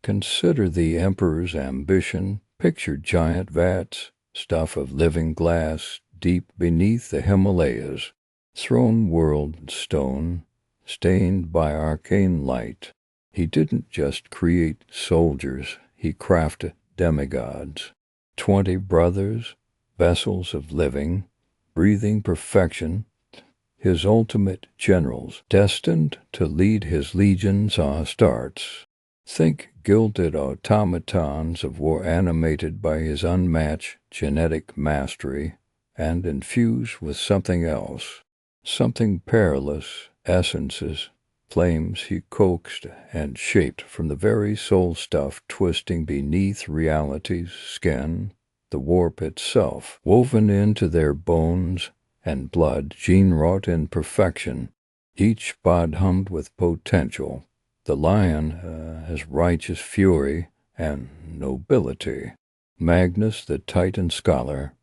Consider the emperor's ambition. Picture giant vats, stuff of living glass, deep beneath the Himalayas. Throne world stone, stained by arcane light. He didn't just create soldiers, he crafted demigods. 20 brothers, vessels of living, breathing perfection, his ultimate generals, destined to lead his legions Astartes. Think gilded automatons of war animated by his unmatched genetic mastery and infused with something else, something perilous, essences, flames he coaxed and shaped from the very soul stuff twisting beneath reality's skin, the warp itself, woven into their bones and blood, gene-wrought in perfection. Each pod hummed with potential. The lion has righteous fury and nobility. Magnus, the Titan scholar,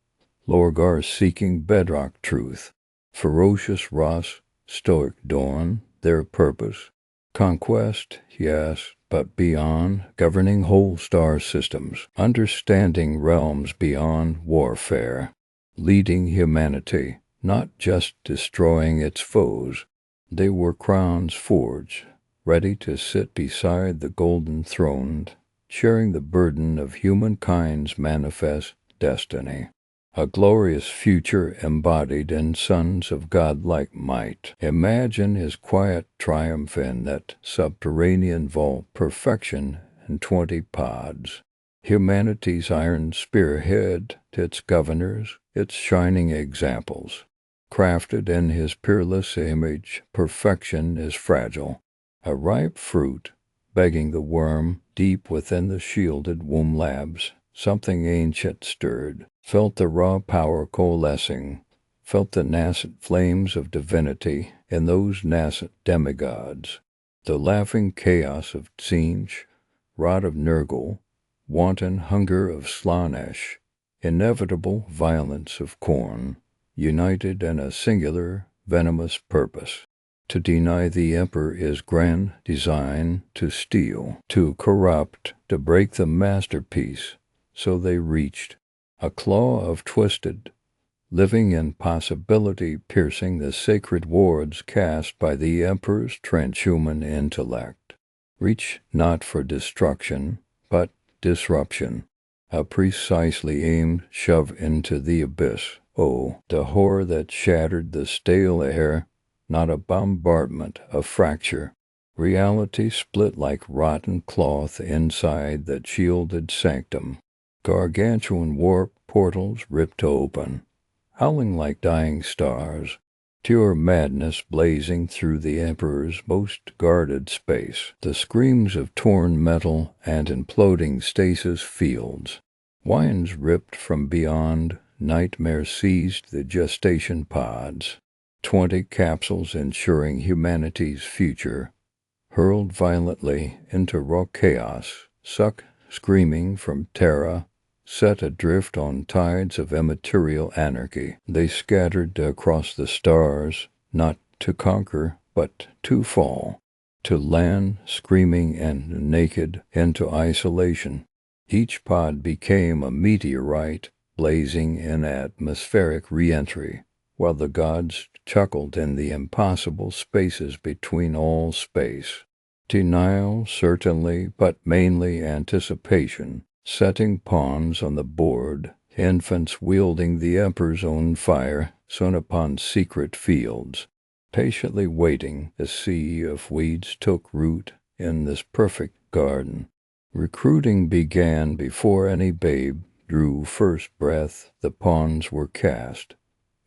Lorgar seeking bedrock truth. Ferocious Ross, stoic Dorn, their purpose. Conquest, yes, but beyond, governing whole star systems, understanding realms beyond warfare, leading humanity, not just destroying its foes. They were crowns forged, ready to sit beside the golden throne, sharing the burden of humankind's manifest destiny. A glorious future embodied in sons of godlike might. Imagine his quiet triumph in that subterranean vault, perfection in 20 pods. Humanity's iron spearhead, its governors, its shining examples. Crafted in his peerless image, perfection is fragile. A ripe fruit, begging the worm deep within the shielded womb labs. Something ancient stirred, felt the raw power coalescing, felt the nascent flames of divinity in those nascent demigods. The laughing chaos of Tzinch, rot of Nurgle, wanton hunger of Slaanesh, inevitable violence of Khorne, united in a singular, venomous purpose. To deny the emperor is grand design, to steal, to corrupt, to break the masterpiece. So they reached, a claw of twisted, living impossibility piercing the sacred wards cast by the emperor's transhuman intellect. Reach not for destruction, but disruption, a precisely aimed shove into the abyss. Oh, the horror that shattered the stale air, not a bombardment, a fracture. Reality split like rotten cloth inside that shielded sanctum. Gargantuan warp portals ripped open, howling like dying stars, pure madness blazing through the Emperor's most guarded space, the screams of torn metal and imploding stasis fields. Wines ripped from beyond, nightmare seized the gestation pods, 20 capsules ensuring humanity's future, hurled violently into raw chaos, sucked screaming from Terra, set adrift on tides of immaterial anarchy. They scattered across the stars, not to conquer, but to fall, to land screaming and naked into isolation. Each pod became a meteorite, blazing in atmospheric re-entry, while the gods chuckled in the impossible spaces between all space. Denial, certainly, but mainly anticipation, setting pawns on the board, infants wielding the emperor's own fire sown upon secret fields, patiently waiting. A sea of weeds took root in this perfect garden. Recruiting began before any babe drew first breath. The pawns were cast.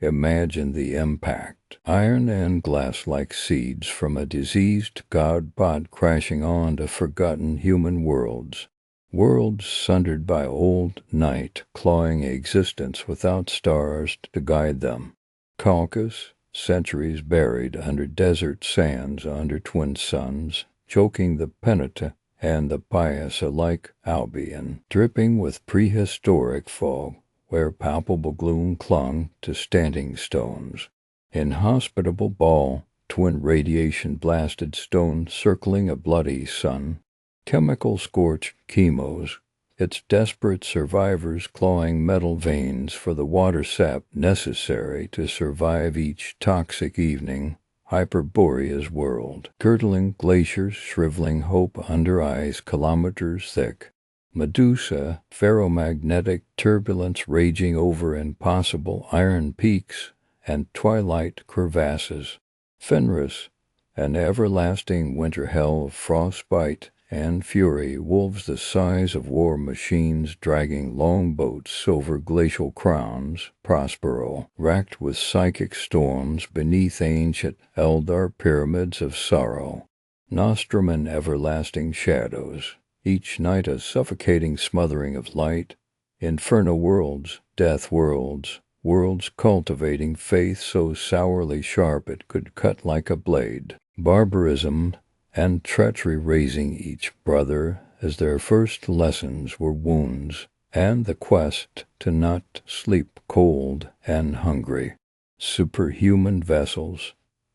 Imagine the impact. Iron and glass like seeds from a diseased god pod crashing onto forgotten human worlds. Worlds sundered by old night, clawing existence without stars to guide them. Caucasus, centuries buried under desert sands, under twin suns, choking the penitent and the pious alike. Albion, dripping with prehistoric fog, where palpable gloom clung to standing stones. Inhospitable ball, twin radiation blasted stone circling a bloody sun. chemical-scorched chemos, its desperate survivors clawing metal veins for the water sap necessary to survive each toxic evening. Hyperborea's world, curdling glaciers, shriveling hope under ice kilometers thick. Medusa, ferromagnetic turbulence raging over impossible iron peaks and twilight crevasses. Fenris, an everlasting winter hell of frostbite and fury, wolves the size of war machines dragging longboats over glacial crowns. Prospero, racked with psychic storms beneath ancient Eldar pyramids of sorrow. Nostrum and everlasting shadows, each night a suffocating smothering of light. Inferno worlds, death worlds, worlds cultivating faith so sourly sharp it could cut like a blade. Barbarism and treachery raising each brother as their first lessons were wounds, and the quest to not sleep cold and hungry. Superhuman vessels,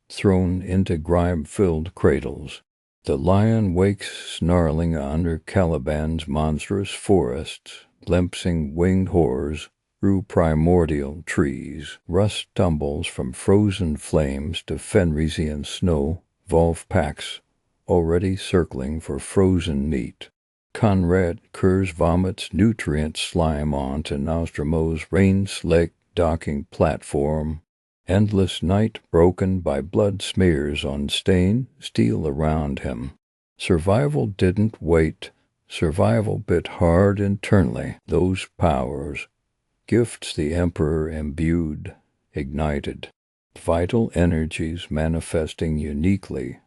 thrown into grime-filled cradles. The lion wakes snarling under Caliban's monstrous forests, glimpsing winged horrors through primordial trees. Rust tumbles from frozen flames to Fenrisian snow. Volf packs, already circling for frozen meat. Conrad Kerr's vomits nutrient slime onto Nostromo's rain-slicked docking platform. Endless night broken by blood smears on stained steel around him. Survival didn't wait. Survival bit hard internally. Those powers, gifts the Emperor imbued, ignited. Vital energies manifesting uniquely,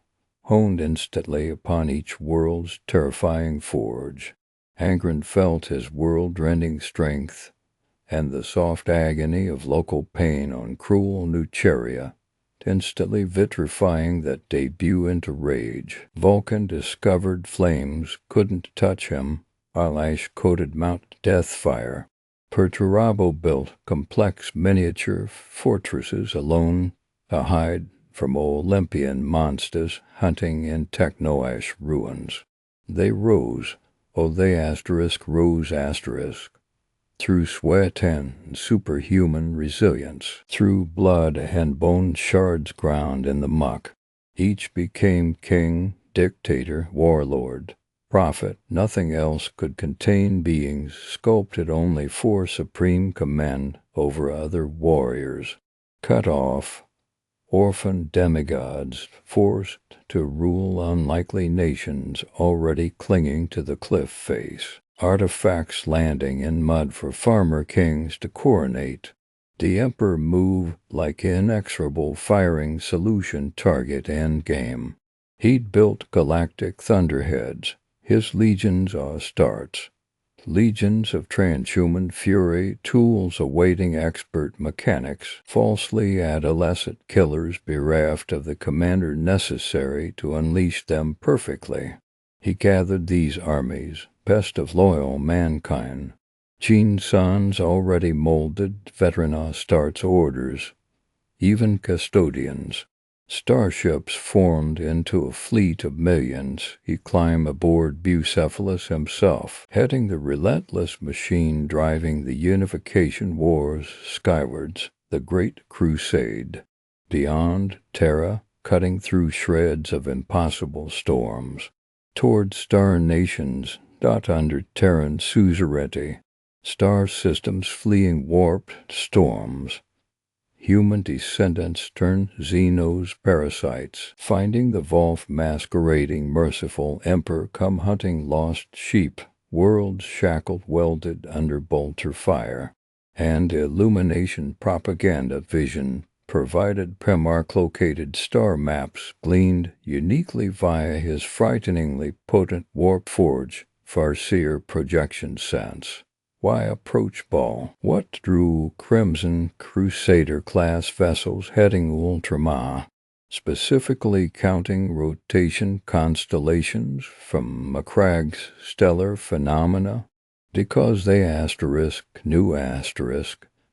honed instantly upon each world's terrifying forge. Angron felt his world-rending strength, and the soft agony of local pain on cruel Nuceria, instantly vitrifying that debut into rage. Vulcan discovered flames couldn't touch him, while ash-coated Mount Deathfire. Perturabo built complex miniature fortresses alone, a hide from Olympian monsters hunting in Technoash ruins. They rose, rose through sweat and superhuman resilience, through blood and bone shards ground in the muck. Each became king, dictator, warlord, prophet. Nothing else could contain beings sculpted only for supreme command over other warriors. Cut off, orphan demigods forced to rule unlikely nations already clinging to the cliff face. Artifacts landing in mud for farmer kings to coronate. The Emperor moved like inexorable firing solution target endgame. He'd built galactic thunderheads, his legions Astartes. Legions of transhuman fury, tools awaiting expert mechanics, falsely adolescent killers bereft of the commander necessary to unleash them perfectly. He gathered these armies, best of loyal mankind. Gene sons already molded, veteran Astartes orders, even custodians. Starships formed into a fleet of millions. He climbed aboard Bucephalus himself, heading the relentless machine driving the unification wars skywards, the Great Crusade. Beyond Terra, cutting through shreds of impossible storms. Toward star nations, dot under Terran suzerainty. Star systems fleeing warped storms. Human descendants turn Xenos parasites, finding the Volf masquerading merciful emperor come hunting lost sheep, worlds shackled welded under bolter fire. And illumination propaganda vision provided Primarch-located star maps gleaned uniquely via his frighteningly potent warp forge, Farseer projection sense. Why approach ball? What drew Crimson Crusader-class vessels heading Ultramar, specifically counting rotation constellations from Macragge's stellar phenomena? Because they knew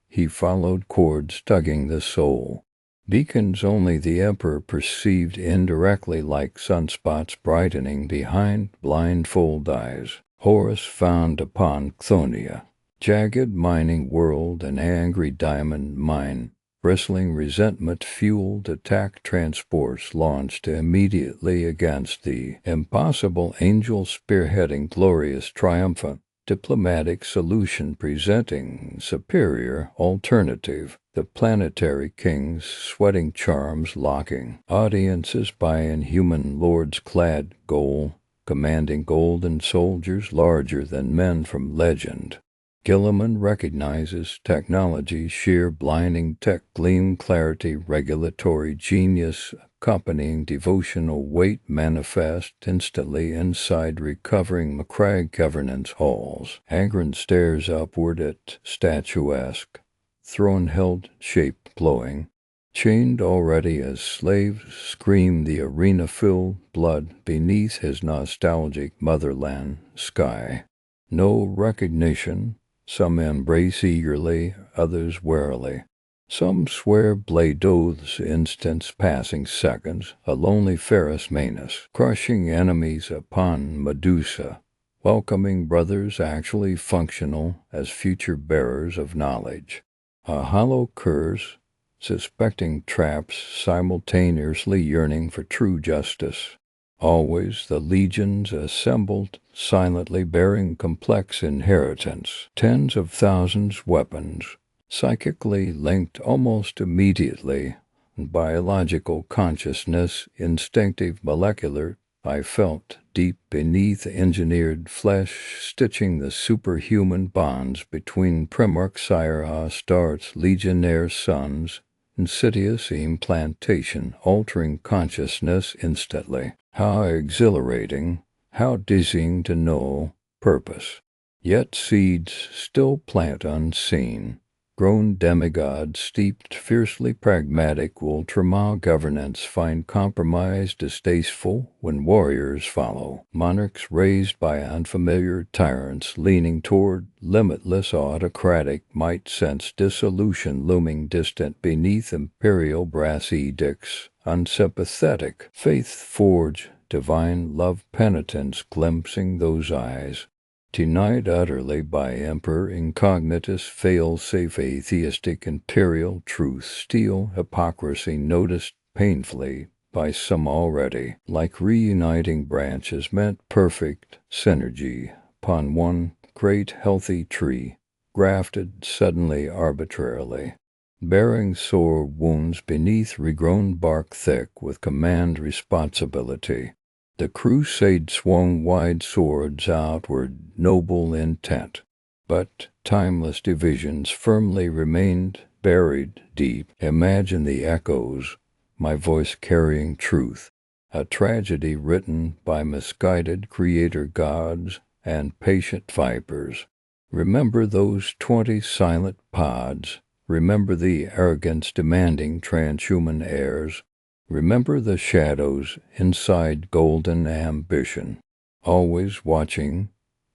he followed chords tugging the soul. Beacons only the Emperor perceived indirectly, like sunspots brightening behind blindfold eyes. Horus found upon Chthoniya, jagged mining world, an angry diamond mine. Bristling resentment-fueled attack transports launched immediately against the impossible angel, spearheading glorious triumphant diplomatic solution, presenting superior alternative. The planetary kings sweating charms, locking audiences by inhuman lords clad gold, commanding golden soldiers larger than men from legend. Guilliman recognizes technology, sheer blinding tech gleam, clarity, regulatory genius, accompanying devotional weight manifest instantly inside recovering McCragg governance halls. Angren stares upward at statuesque, throne-held shape glowing. Chained already as slaves, scream the arena-filled blood beneath his nostalgic motherland sky. No recognition. Some embrace eagerly, others warily. Some swear blade oaths, instants passing seconds, a lonely Ferris Manus, crushing enemies upon Medusa, welcoming brothers actually functional as future bearers of knowledge. A hollow curse, suspecting traps, simultaneously yearning for true justice. Always the legions assembled, silently bearing complex inheritance, tens of thousands weapons, psychically linked almost immediately, biological consciousness, instinctive molecular, I felt deep beneath engineered flesh, stitching the superhuman bonds between Primarch sire Astartes legionnaire sons, insidious implantation, altering consciousness instantly. How exhilarating, how dizzying to know purpose. Yet seeds still plant unseen. Grown demigods steeped fiercely pragmatic ultramar governance find compromise distasteful when warriors follow. Monarchs raised by unfamiliar tyrants leaning toward limitless autocratic might sense dissolution looming distant beneath imperial brass edicts. Unsympathetic faith forge divine love penitence glimpsing those eyes. Denied utterly by emperor incognitus, fail-safe atheistic imperial truth, steel hypocrisy noticed painfully by some already, like reuniting branches meant perfect synergy upon one great healthy tree, grafted suddenly arbitrarily, bearing sore wounds beneath regrown bark thick with command responsibility. The crusade swung wide swords outward, noble intent, but timeless divisions firmly remained buried deep. Imagine the echoes, my voice carrying truth, a tragedy written by misguided creator gods and patient vipers. Remember those 20 silent pods. Remember the arrogance demanding transhuman heirs. Remember the shadows inside golden ambition, always watching,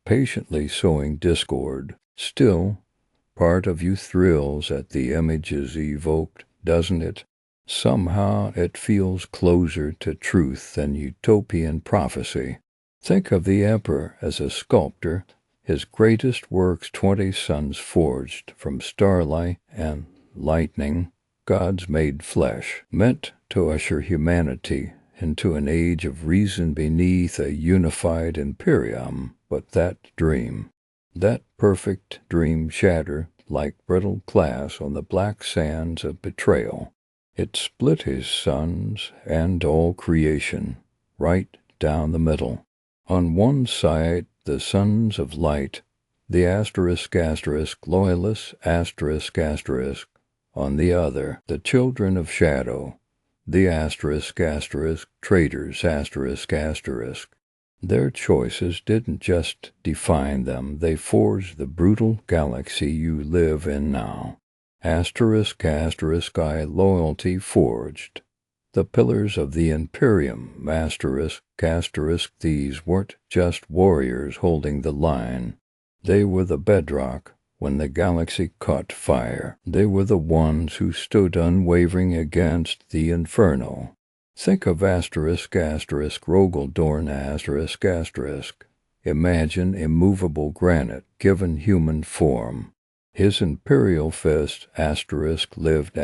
patiently sowing discord. Still, part of you thrills at the images evoked, doesn't it? Somehow it feels closer to truth than utopian prophecy. Think of the emperor as a sculptor, his greatest works 20 suns forged from starlight and lightning, gods made flesh, meant to usher humanity into an age of reason beneath a unified imperium. But that dream, that perfect dream shattered like brittle glass on the black sands of betrayal. It split his sons and all creation, right down the middle. On one side, the sons of light, the loyalists, on the other, the children of shadow, the traitors, Their choices didn't just define them, they forged the brutal galaxy you live in now. I loyalty forged. The pillars of the Imperium, these weren't just warriors holding the line. They were the bedrock, when the galaxy caught fire. They were the ones who stood unwavering against the inferno. Think of Rogal Dorn ***. Imagine immovable granite given human form. His imperial fist ***lived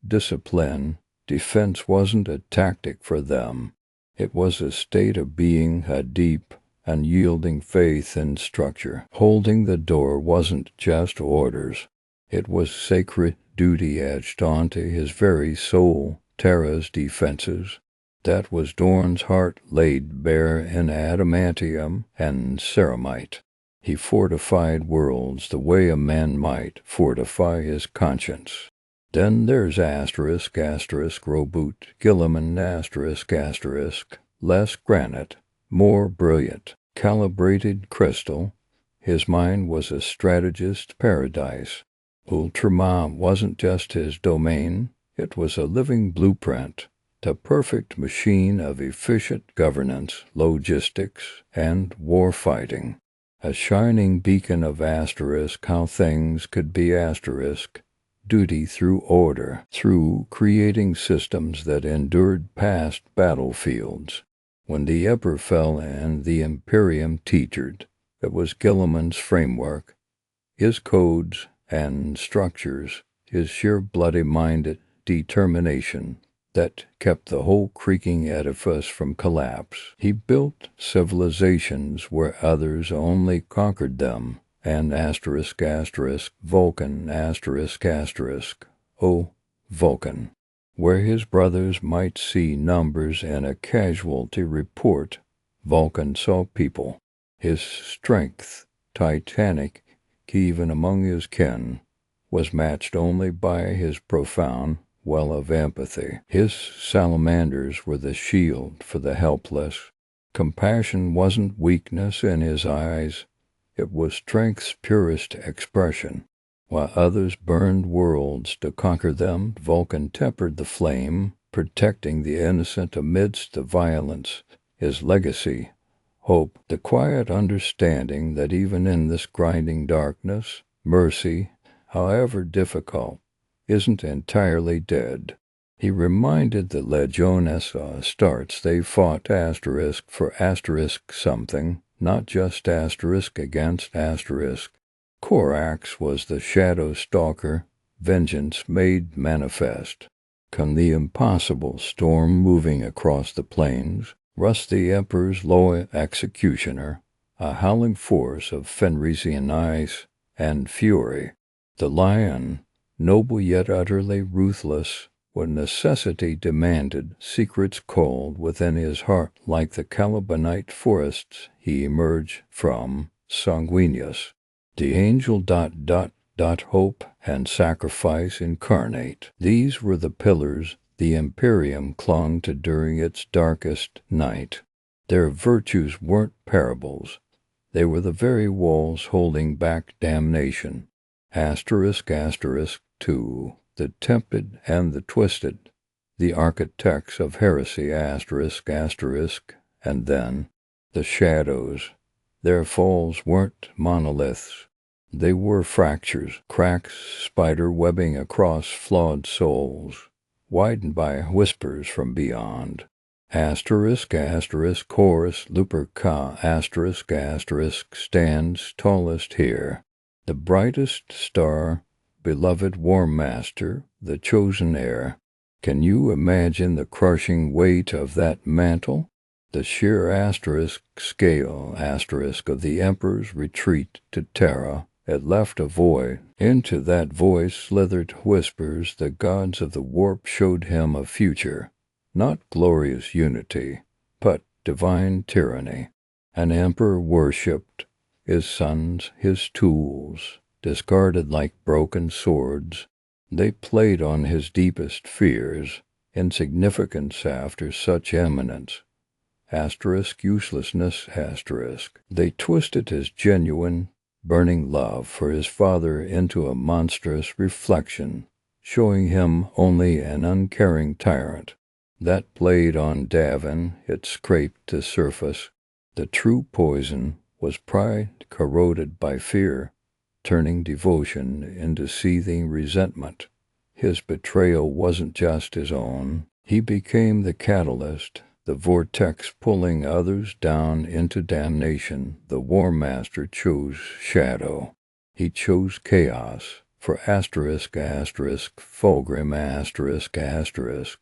discipline. Defense wasn't a tactic for them. It was a state of being, a deep, unyielding faith in structure. Holding the door wasn't just orders. It was sacred duty etched onto his very soul. Terra's defenses. That was Dorn's heart laid bare in adamantium and ceramite. He fortified worlds the way a man might fortify his conscience. Then there's ***Roboute Guilliman ***, less granite, more brilliant, calibrated crystal. His mind was a strategist's paradise. Ultramar wasn't just his domain, it was a living blueprint, the perfect machine of efficient governance, logistics, and warfighting. A shining beacon of how things could be duty through order, through creating systems that endured past battlefields. When the Emperor fell and the Imperium teetered, it was Guilliman's framework, his codes and structures, his sheer bloody-minded determination that kept the whole creaking edifice from collapse. He built civilizations where others only conquered them, and Vulcan Vulcan, where his brothers might see numbers in a casualty report, Vulcan saw people. His strength, titanic even among his kin, was matched only by his profound well of empathy. His salamanders were the shield for the helpless. Compassion wasn't weakness in his eyes, it was strength's purest expression. While others burned worlds to conquer them, Vulcan tempered the flame, protecting the innocent amidst the violence. His legacy, hope, the quiet understanding that even in this grinding darkness, mercy, however difficult, isn't entirely dead. He reminded the Legiones Astartes they fought for something, not just against ***. Corax was the shadow stalker, vengeance made manifest. Come the impossible storm moving across the plains, Rust the Emperor's loyal executioner, a howling force of Fenrisian ice and fury. The lion, noble yet utterly ruthless, when necessity demanded, secrets cold within his heart like the Calibanite forests he emerged from, sanguineous. The angel ... hope and sacrifice incarnate. These were the pillars the Imperium clung to during its darkest night. Their virtues weren't parables. They were the very walls holding back damnation. ***, too, the tempted and the twisted, the architects of heresy ***, and then the shadows. Their falls weren't monoliths. They were fractures, cracks, spider webbing across flawed souls, widened by whispers from beyond. Horus Luperca stands tallest here, the brightest star, beloved war master, the chosen heir. Can you imagine the crushing weight of that mantle? The sheer scale of the Emperor's retreat to Terra. It left a void. Into that void slithered whispers. The gods of the warp showed him a future, not glorious unity, but divine tyranny. An emperor worshipped, his sons, his tools, discarded like broken swords. They played on his deepest fears, insignificance after such eminence. Uselessness. They twisted his genuine, burning love for his father into a monstrous reflection, showing him only an uncaring tyrant. That played on Davin, it scraped the surface. The true poison was pride corroded by fear. turning devotion into seething resentment. His betrayal wasn't just his own. He became the catalyst, the vortex pulling others down into damnation. The War Master chose shadow. He chose chaos. For Fulgrim ***,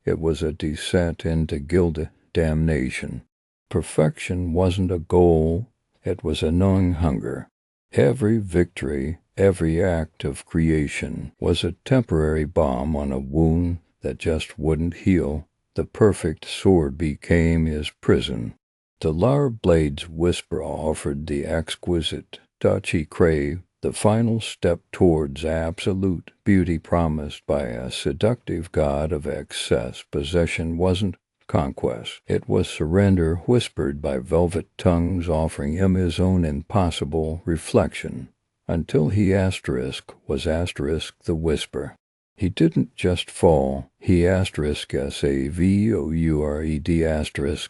it was a descent into guild damnation. Perfection wasn't a goal, it was a gnawing hunger. Every victory, every act of creation was a temporary balm on a wound that just wouldn't heal. The perfect sword became his prison. The Lar blade's whisper offered the exquisite touch he craved, the final step towards absolute beauty promised by a seductive god of excess. Possession wasn't conquest. It was surrender whispered by velvet tongues offering him his own impossible reflection. Until he was the whisper. He didn't just fall, he **SAVOURED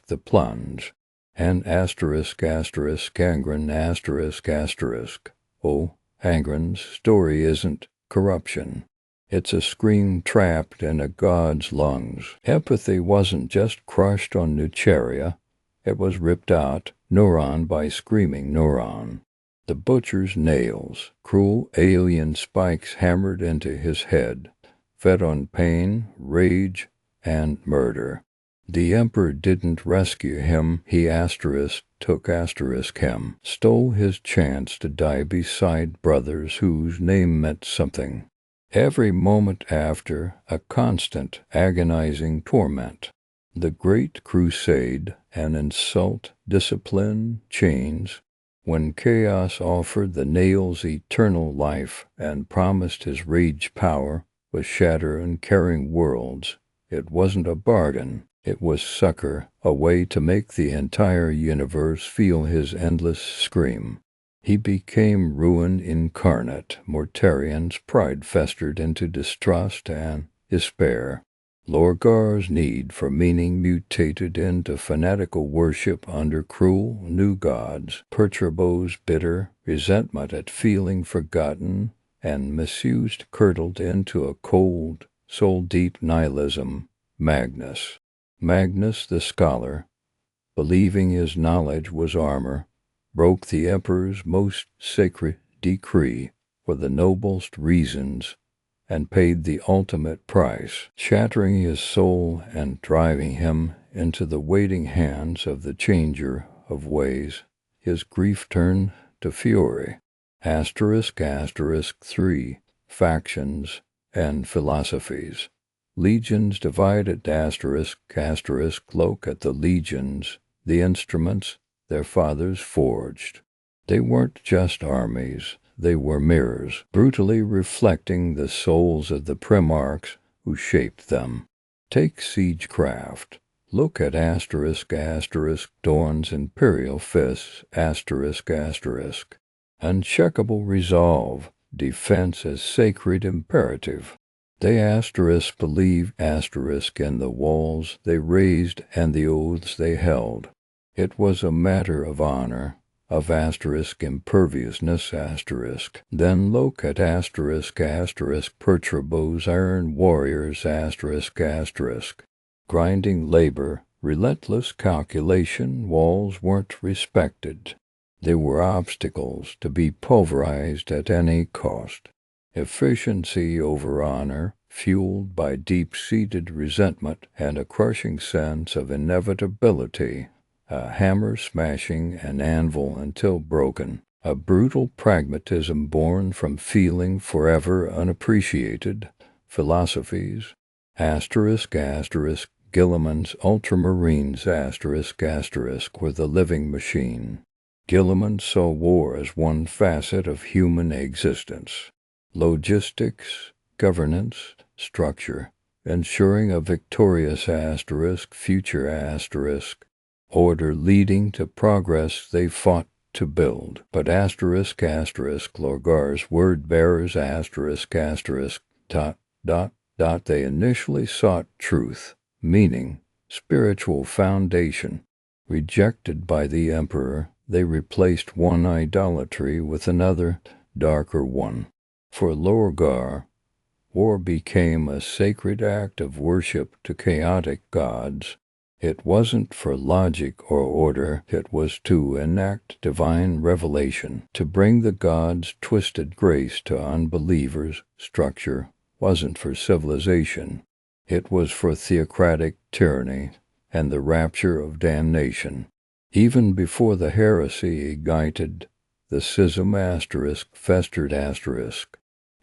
the plunge. And **Angren***. Oh, Angren's story isn't corruption. It's a scream trapped in a god's lungs. Empathy wasn't just crushed on Nuceria. It was ripped out, neuron by screaming neuron. The butcher's nails, cruel alien spikes hammered into his head, fed on pain, rage, and murder. The Emperor didn't rescue him, he took him, stole his chance to die beside brothers whose name meant something. Every moment after, a constant, agonizing torment. The Great Crusade, an insult, discipline, chains. When chaos offered the nails eternal life and promised his rage power with shatter and carrying worlds, it wasn't a bargain. It was succor, a way to make the entire universe feel his endless scream. He became ruin incarnate. Mortarian's pride festered into distrust and despair. Lorgar's need for meaning mutated into fanatical worship under cruel new gods. Perturbo's bitter resentment at feeling forgotten and misused curdled into a cold, soul-deep nihilism. Magnus the scholar, believing his knowledge was armor, broke the Emperor's most sacred decree for the noblest reasons and paid the ultimate price, shattering his soul and driving him into the waiting hands of the changer of ways. His grief turned to fury. **3 Factions and philosophies. Legions divided ***. Look at the legions, the instruments their fathers forged. They weren't just armies, they were mirrors, brutally reflecting the souls of the Primarchs who shaped them. Take siegecraft. Look at ***. Dorn's imperial fists, ***. Uncheckable resolve, defense as sacred imperative. They believe in the walls they raised and the oaths they held. It was a matter of honor, of imperviousness ***. Then look at ***. Perturbo's iron warriors ***. Grinding labor, relentless calculation, walls weren't respected. They were obstacles to be pulverized at any cost. Efficiency over honor, fueled by deep-seated resentment and a crushing sense of inevitability, a hammer smashing an anvil until broken, a brutal pragmatism born from feeling forever unappreciated. Philosophies, ***. Guilliman's ultramarines ***, were the living machine. Guilliman saw war as one facet of human existence. Logistics, governance, structure, ensuring a victorious future order leading to progress they fought to build. But Lorgar's word bearers they initially sought truth, meaning, spiritual foundation. Rejected by the Emperor, they replaced one idolatry with another, darker one. For Lorgar, war became a sacred act of worship to chaotic gods. It wasn't for logic or order, it was to enact divine revelation, to bring the gods' twisted grace to unbelievers. Structure wasn't for civilization, it was for theocratic tyranny and the rapture of damnation. Even before the heresy ignited, the schism festered.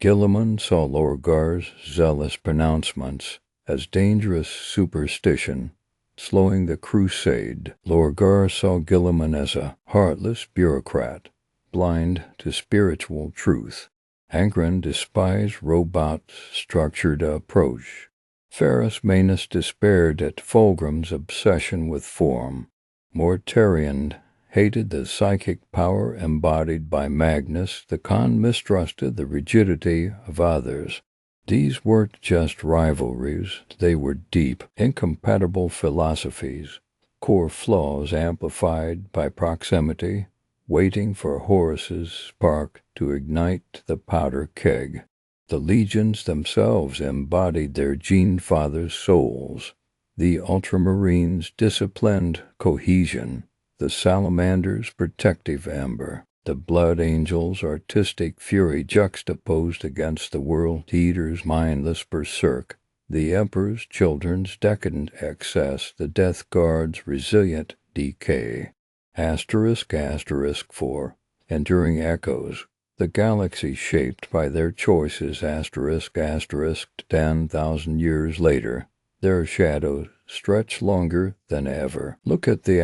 Guilliman saw Lorgar's zealous pronouncements as dangerous superstition, slowing the crusade. Lorgar saw Guilliman as a heartless bureaucrat, blind to spiritual truth. Angren despised Roboute's structured approach. Ferrus Manus despaired at Fulgrim's obsession with form. Mortarion hated the psychic power embodied by Magnus. The Khan mistrusted the rigidity of others. These weren't just rivalries, they were deep, incompatible philosophies, core flaws amplified by proximity, waiting for Horus's spark to ignite the powder keg. The legions themselves embodied their gene-fathers' souls. The Ultramarines' disciplined cohesion, the Salamanders' protective amber, the Blood Angels' artistic fury juxtaposed against the World Eater's mindless berserk, the Emperor's children's decadent excess, the Death Guard's resilient decay. For enduring echoes, the galaxy shaped by their choices. 10,000 years later, their shadows stretch longer than ever. Look at the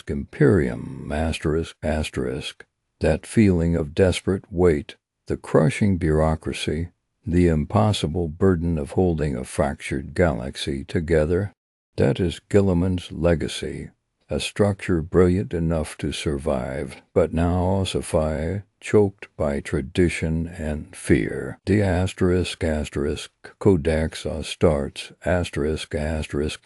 Imperium, that feeling of desperate weight, the crushing bureaucracy, the impossible burden of holding a fractured galaxy together. That is Guilliman's legacy, a structure brilliant enough to survive, but now ossified, choked by tradition and fear. The Codex Astartes,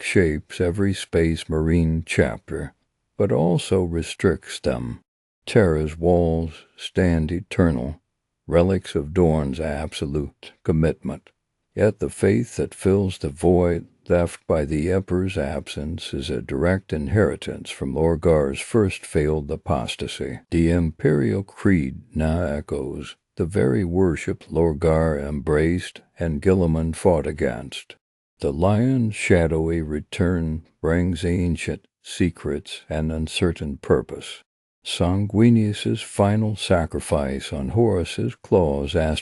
shapes every Space Marine chapter, but also restricts them. Terra's walls stand eternal, relics of Dorn's absolute commitment. Yet the faith that fills the void left by the Emperor's absence is a direct inheritance from Lorgar's first failed apostasy. The Imperial Creed now echoes, the very worship Lorgar embraced and Guilliman fought against. The Lion's shadowy return brings ancient secrets and uncertain purpose. Sanguinius's final sacrifice on Horus's claws is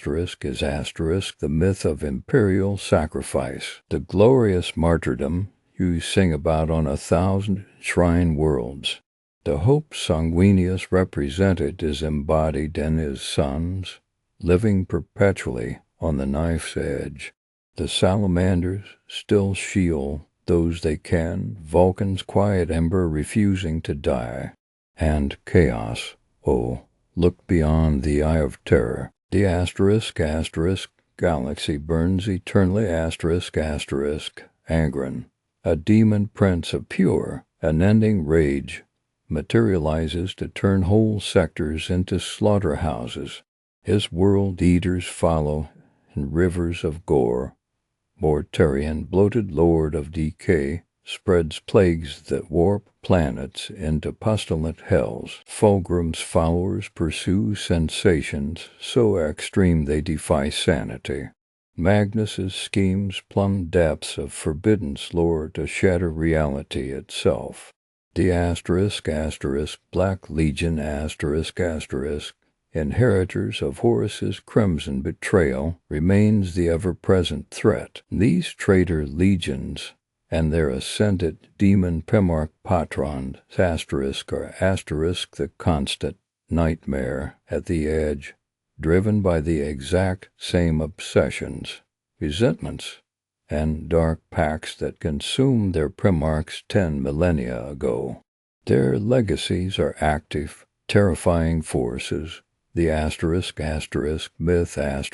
the myth of imperial sacrifice, the glorious martyrdom you sing about on 1,000 shrine worlds. The hope Sanguinius represented is embodied in his sons, living perpetually on the knife's edge. The salamanders still shield those they can, Vulcan's quiet ember refusing to die. And chaos, oh, look beyond the eye of terror. The galaxy burns eternally. Angren, a demon prince of pure, unending rage, materializes to turn whole sectors into slaughterhouses. His world eaters follow in rivers of gore. Mortarion, bloated lord of decay, spreads plagues that warp planets into pestilent hells. Fulgrim's followers pursue sensations so extreme they defy sanity. Magnus's schemes plumb depths of forbidden lore to shatter reality itself. The Black Legion inheritors of Horus's crimson betrayal, remains the ever-present threat. These traitor legions and their ascended demon Primarch patrons, are the constant nightmare at the edge, driven by the exact same obsessions, resentments, and dark pacts that consumed their Primarchs 10 millennia ago. Their legacies are active, terrifying forces. The myth is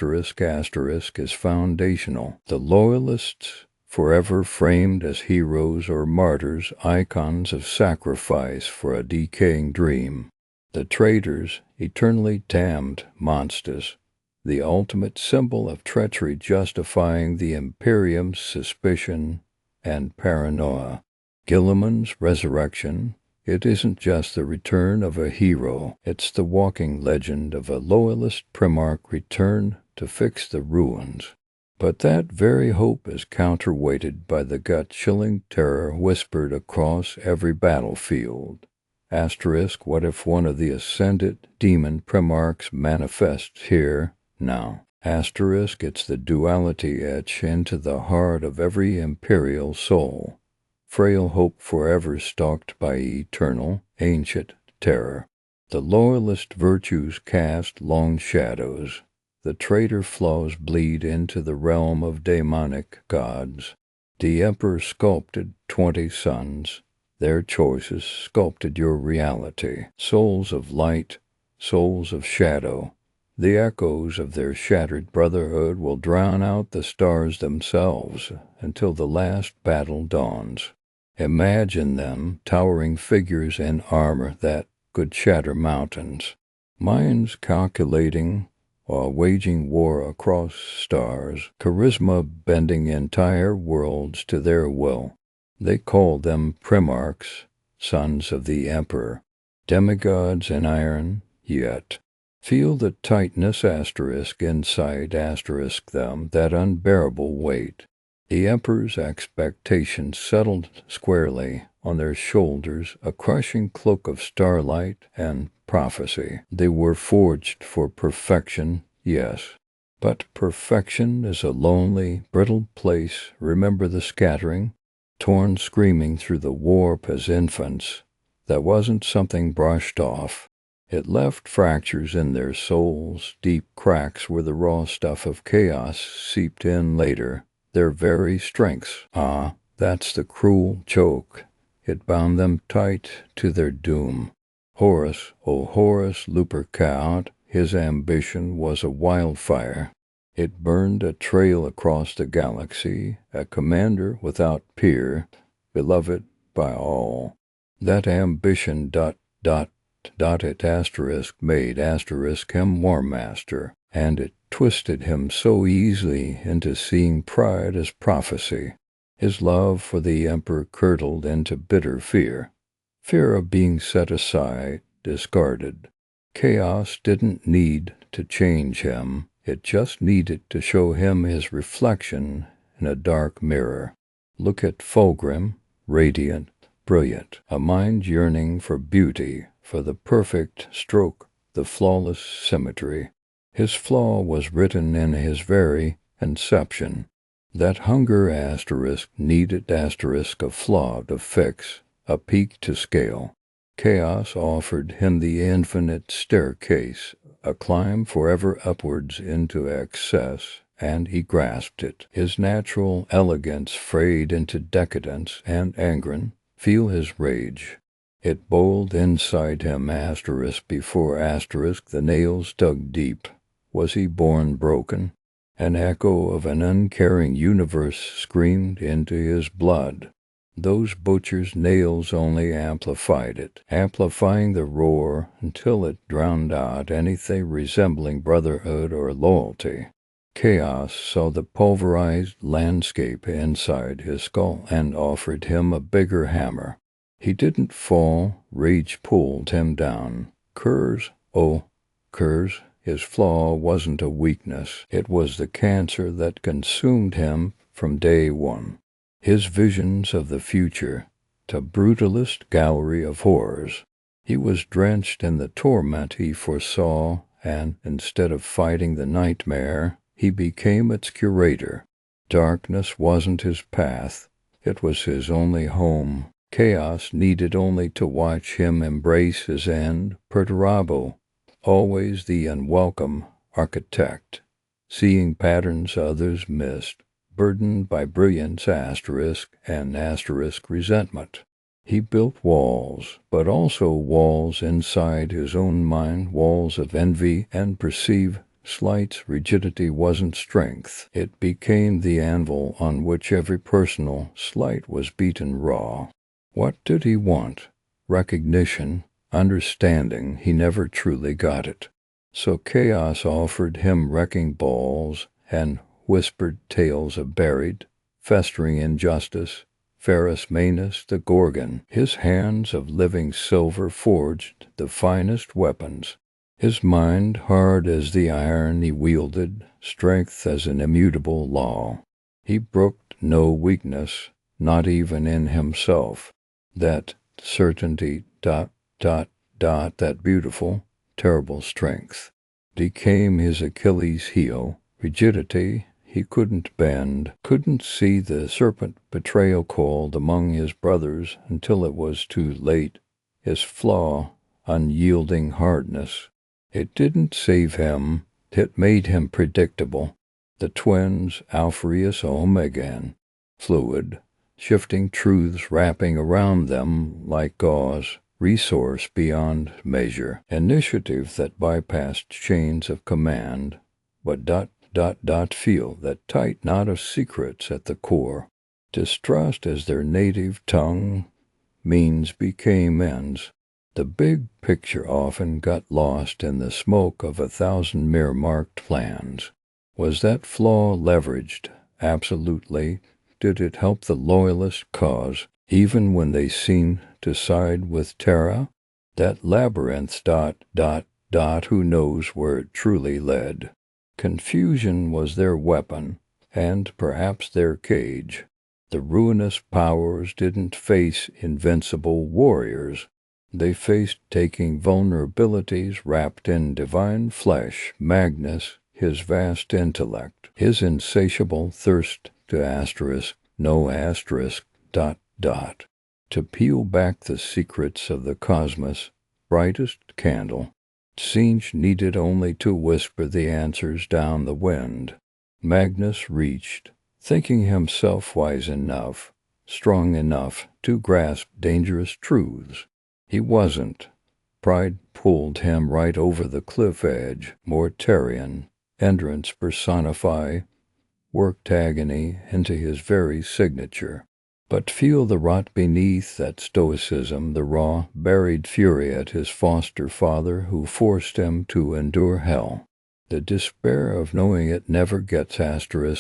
foundational. The Loyalists, forever framed as heroes or martyrs, icons of sacrifice for a decaying dream. The traitors, eternally damned monsters, the ultimate symbol of treachery justifying the Imperium's suspicion and paranoia. Guilliman's resurrection, it isn't just the return of a hero, it's the walking legend of a loyalist Primarch returned to fix the ruins. But that very hope is counterweighted by the gut-chilling terror whispered across every battlefield. Asterisk, what if one of the ascended demon Primarchs manifests here, now? Asterisk, it's the duality etched into the heart of every imperial soul. Frail hope forever stalked by eternal, ancient terror. The loyalist virtues cast long shadows. The traitor flaws bleed into the realm of demonic gods. The Emperor sculpted 20 sons. Their choices sculpted your reality. Souls of light, souls of shadow. The echoes of their shattered brotherhood will drown out the stars themselves until the last battle dawns. Imagine them, towering figures in armor that could shatter mountains. Minds calculating while waging war across stars, charisma bending entire worlds to their will. They call them Primarchs, sons of the Emperor, demigods in iron, yet. Feel the tightness asterisk inside asterisk them, that unbearable weight. The Emperor's expectations settled squarely on their shoulders, a crushing cloak of starlight and prophecy. They were forged for perfection, yes. But perfection is a lonely, brittle place. Remember the scattering? Torn screaming through the warp as infants. That wasn't something brushed off. It left fractures in their souls, deep cracks where the raw stuff of chaos seeped in later. Their very strengths. Ah, that's the cruel choke. It bound them tight to their doom. Horus, oh Horus Lupercaut, his ambition was a wildfire. It burned a trail across the galaxy, a commander without peer, beloved by all. That ambition it asterisk made asterisk him war master, and it twisted him so easily into seeing pride as prophecy. His love for the Emperor curdled into bitter fear of being set aside, discarded. Chaos didn't need to change him, it just needed to show him his reflection in a dark mirror. Look at Fulgrim, radiant, brilliant, a mind yearning for beauty, for the perfect stroke, the flawless symmetry. His flaw was written in his very inception. That hunger asterisk needed asterisk a flaw to fix, a peak to scale. Chaos offered him the infinite staircase, a climb forever upwards into excess, and he grasped it. His natural elegance frayed into decadence and angren. Feel his rage. It boiled inside him asterisk before asterisk the nails dug deep. Was he born broken? An echo of an uncaring universe screamed into his blood. Those butcher's nails only amplified it, amplifying the roar until it drowned out anything resembling brotherhood or loyalty. Chaos saw the pulverized landscape inside his skull and offered him a bigger hammer. He didn't fall, rage pulled him down. Curse, oh, curse. His flaw wasn't a weakness, it was the cancer that consumed him from day one. His visions of the future, to brutalist gallery of horrors. He was drenched in the torment he foresaw, and instead of fighting the nightmare, he became its curator. Darkness wasn't his path, it was his only home. Chaos needed only to watch him embrace his end, perturabo. Always the unwelcome architect, seeing patterns others missed, burdened by brilliance asterisk and asterisk resentment. He built walls, but also walls inside his own mind, walls of envy and perceived slight's rigidity wasn't strength. It became the anvil on which every personal slight was beaten raw. What did he want? Recognition, understanding he never truly got it. So chaos offered him wrecking balls and whispered tales of buried, festering injustice. Ferrus Manus the Gorgon, his hands of living silver forged the finest weapons. His mind hard as the iron he wielded, strength as an immutable law. He brooked no weakness, not even in himself. That certainty, that beautiful, terrible strength, became his Achilles' heel. Rigidity he couldn't bend, couldn't see the serpent betrayal coiled among his brothers until it was too late. His flaw, unyielding hardness. It didn't save him, it made him predictable. The twins, Alpheus Omegan, fluid, shifting truths wrapping around them like gauze, resource beyond measure, initiative that bypassed chains of command, but feel that tight knot of secrets at the core. Distrust as their native tongue, means became ends. The big picture often got lost in the smoke of 1,000 mere-marked plans. Was that flaw leveraged? Absolutely. Did it help the loyalist cause, even when they seemed to side with Terra? That labyrinth, who knows where it truly led? Confusion was their weapon, and perhaps their cage. The ruinous powers didn't face invincible warriors. They faced taking vulnerabilities wrapped in divine flesh. Magnus, his vast intellect, his insatiable thirst to to peel back the secrets of the cosmos' brightest candle. Singe needed only to whisper the answers down the wind. Magnus reached, thinking himself wise enough, strong enough to grasp dangerous truths. He wasn't. Pride pulled him right over the cliff edge. Mortarian, endurance personify, worked agony into his very signature. But feel the rot beneath that stoicism, the raw, buried fury at his foster father who forced him to endure hell. The despair of knowing it never gets better.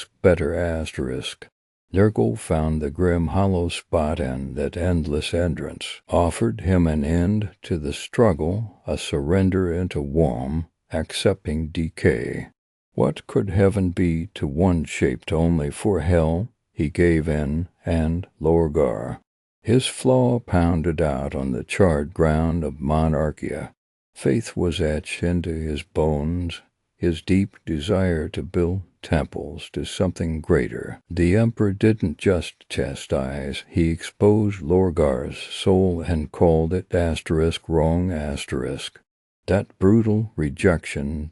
Nurgle found the grim hollow spot, and that endless endurance offered him an end to the struggle, a surrender into warm, accepting decay. What could heaven be to one shaped only for hell? He gave in, and Lorgar, his flaw pounded out on the charred ground of monarchia. Faith was etched into his bones, his deep desire to build temples to something greater. The Emperor didn't just chastise, he exposed Lorgar's soul and called it wrong. That brutal rejection,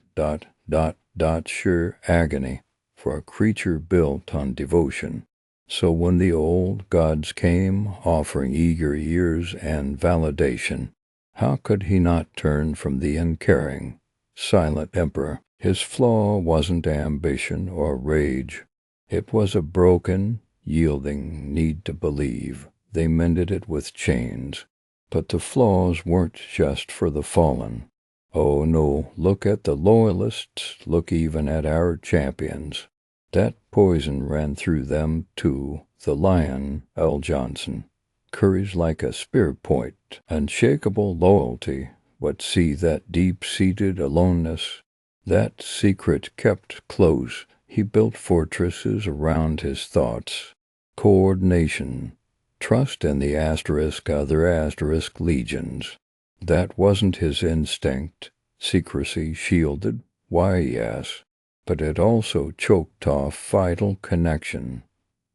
sheer agony for a creature built on devotion. So when the old gods came, offering eager ears and validation, how could he not turn from the uncaring, silent emperor? His flaw wasn't ambition or rage. It was a broken, yielding need to believe. They mended it with chains. But the flaws weren't just for the fallen. Oh no, look at the loyalists, look even at our champions. That poison ran through them too. The lion, L. Johnson. Courage like a spear point, unshakable loyalty. But see that deep-seated aloneness, that secret kept close. He built fortresses around his thoughts. Coordination, trust in the other legions. That wasn't his instinct. Secrecy shielded, why yes. But it also choked off vital connection.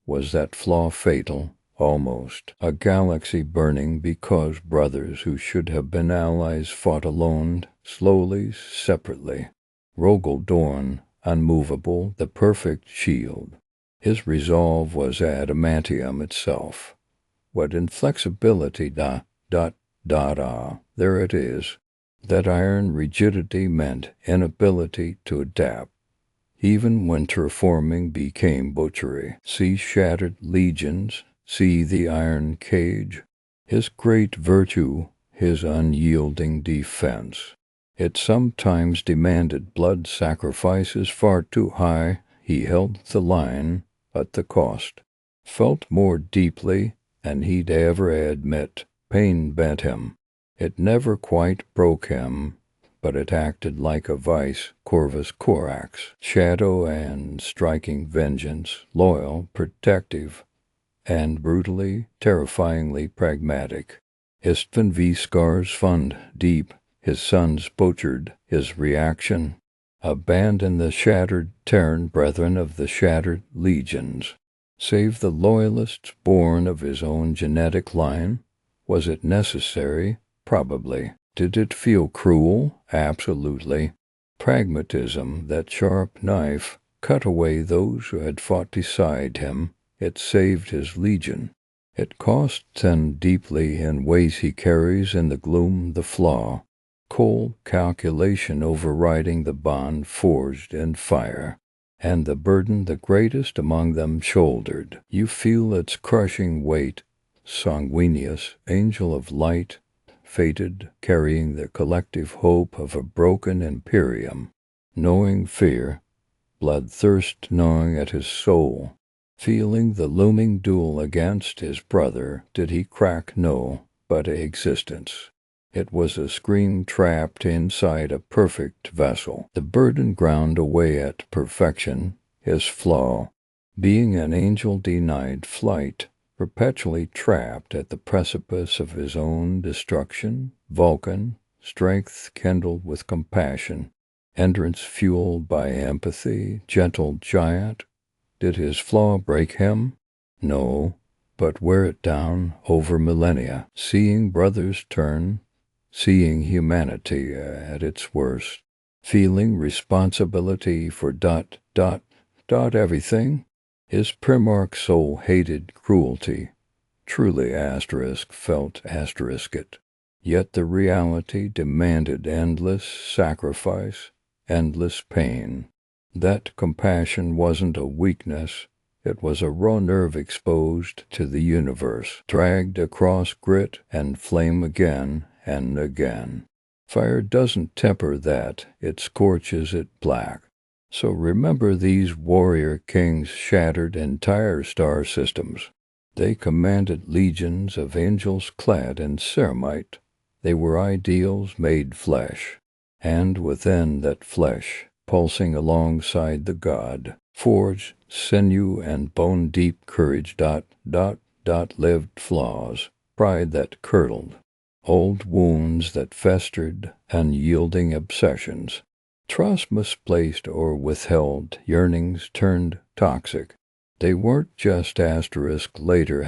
Was that flaw fatal? Almost. A galaxy burning because brothers who should have been allies fought alone, slowly, separately. Rogal Dorn, unmovable, the perfect shield. His resolve was adamantium itself. What inflexibility, there it is. That iron rigidity meant inability to adapt. Even when terraforming became butchery. See shattered legions, see the iron cage. His great virtue, his unyielding defense. It sometimes demanded blood sacrifices far too high. He held the line at the cost, felt more deeply than he'd ever admit. Pain bent him. It never quite broke him, but it acted like a vice. Corvus Corax, shadow and striking vengeance, loyal, protective, and brutally, terrifyingly pragmatic. Istvan V. Scar's fund deep, his sons butchered, his reaction. Abandon the shattered Terran brethren of the shattered legions. Save the loyalists born of his own genetic line. Was it necessary? Probably. Did it feel cruel? Absolutely. Pragmatism, that sharp knife, cut away those who had fought beside him. It saved his legion. It cost them deeply in ways he carries in the gloom, the flaw. Cold calculation overriding the bond forged in fire. And the burden the greatest among them shouldered. You feel its crushing weight. Sanguinius, angel of light, fated, carrying the collective hope of a broken Imperium. Knowing fear, bloodthirst gnawing at his soul. Feeling the looming duel against his brother, did he crack? No, but existence. It was a scream trapped inside a perfect vessel. The burden ground away at perfection, his flaw. Being an angel denied flight, perpetually trapped at the precipice of his own destruction. Vulcan, strength kindled with compassion. Endurance fueled by empathy. Gentle giant. Did his flaw break him? No, but wear it down over millennia. Seeing brothers turn, seeing humanity at its worst, feeling responsibility for ... everything. His Primarch soul hated cruelty. Truly felt it. Yet the reality demanded endless sacrifice, endless pain. That compassion wasn't a weakness. It was a raw nerve exposed to the universe, dragged across grit and flame again and again. Fire doesn't temper that, it scorches it black. So remember these warrior kings shattered entire star systems. They commanded legions of angels clad in ceramite. They were ideals made flesh. And within that flesh, pulsing alongside the god, forged sinew and bone-deep courage. Lived flaws, pride that curdled, old wounds that festered, unyielding obsessions. Trust misplaced or withheld, yearnings turned toxic. They weren't just later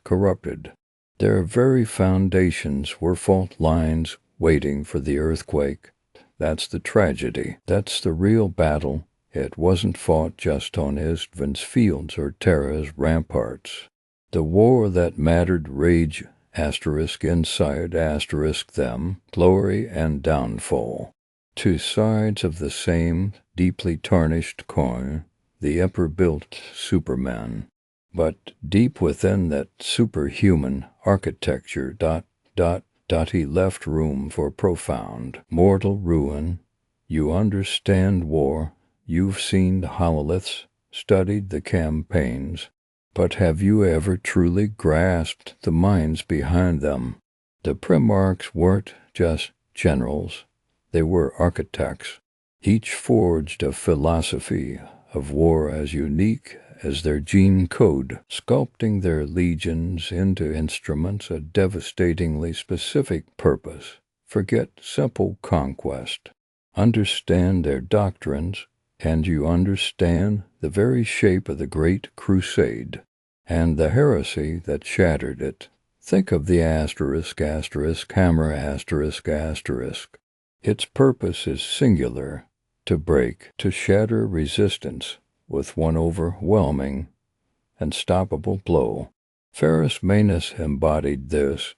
corrupted. Their very foundations were fault lines waiting for the earthquake. That's the tragedy. That's the real battle. It wasn't fought just on Istvan's fields or Terra's ramparts. The war that mattered rage inside them, glory and downfall. Two sides of the same deeply tarnished coin. The Emperor built Superman. But deep within that superhuman architecture, he left room for profound, mortal ruin. You understand war. You've seen the hololiths, studied the campaigns. But have you ever truly grasped the minds behind them? The Primarchs weren't just generals. They were architects. Each forged a philosophy of war as unique as their gene code, sculpting their legions into instruments of devastatingly specific purpose. Forget simple conquest. Understand their doctrines, and you understand the very shape of the Great Crusade, and the heresy that shattered it. Think of the hammer. Its purpose is singular, to break, to shatter resistance with one overwhelming, unstoppable blow. Ferrus Manus embodied this.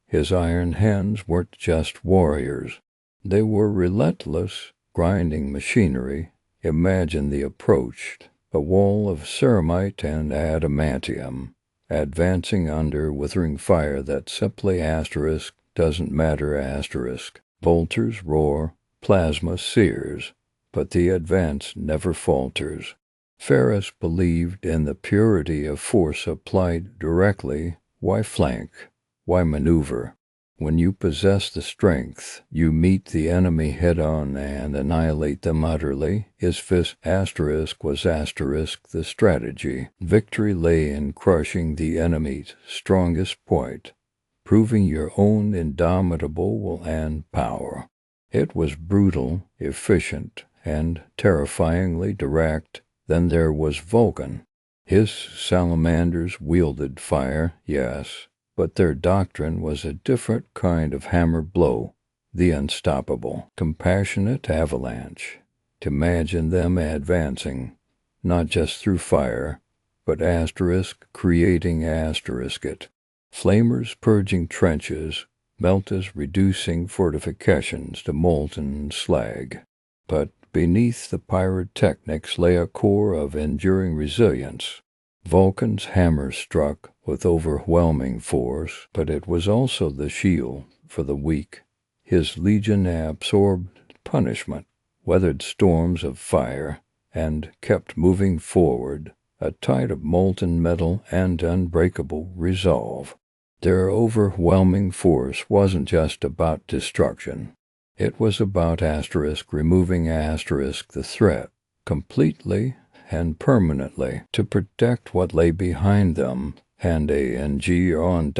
His iron hands weren't just warriors. They were relentless, grinding machinery. Imagine the approach, a wall of ceramite and adamantium, advancing under withering fire that simply doesn't matter asterisk. Bolters roar, plasma sears, but the advance never falters. Ferris believed in the purity of force applied directly. Why flank? Why maneuver? When you possess the strength, you meet the enemy head-on and annihilate them utterly. His fifth asterisk was asterisk the strategy. Victory lay in crushing the enemy's strongest point, proving your own indomitable will and power. It was brutal, efficient, and terrifyingly direct. Then there was Vulcan. His salamanders wielded fire, yes, but their doctrine was a different kind of hammer blow, the unstoppable, compassionate avalanche. Imagine them advancing, not just through fire, but asterisk creating asterisk it. Flamers purging trenches, meltas reducing fortifications to molten slag. But beneath the pyrotechnics lay a core of enduring resilience. Vulcan's hammer struck with overwhelming force, but it was also the shield for the weak. His legion absorbed punishment, weathered storms of fire, and kept moving forward, a tide of molten metal and unbreakable resolve. Their overwhelming force wasn't just about destruction. It was about asterisk removing asterisk the threat, completely and permanently, to protect what lay behind them, and on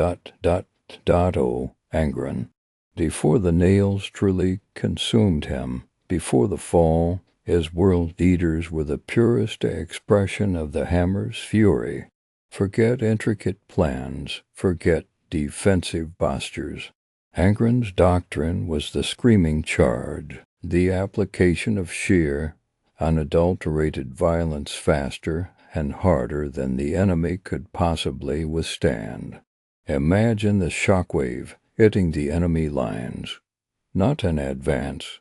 o Angron. Before the nails truly consumed him, before the fall, his world eaters were the purest expression of the hammer's fury. Forget intricate plans, forget defensive postures. Angron's doctrine was the screaming charge, the application of sheer, unadulterated violence faster and harder than the enemy could possibly withstand. Imagine the shockwave hitting the enemy lines, not an advance,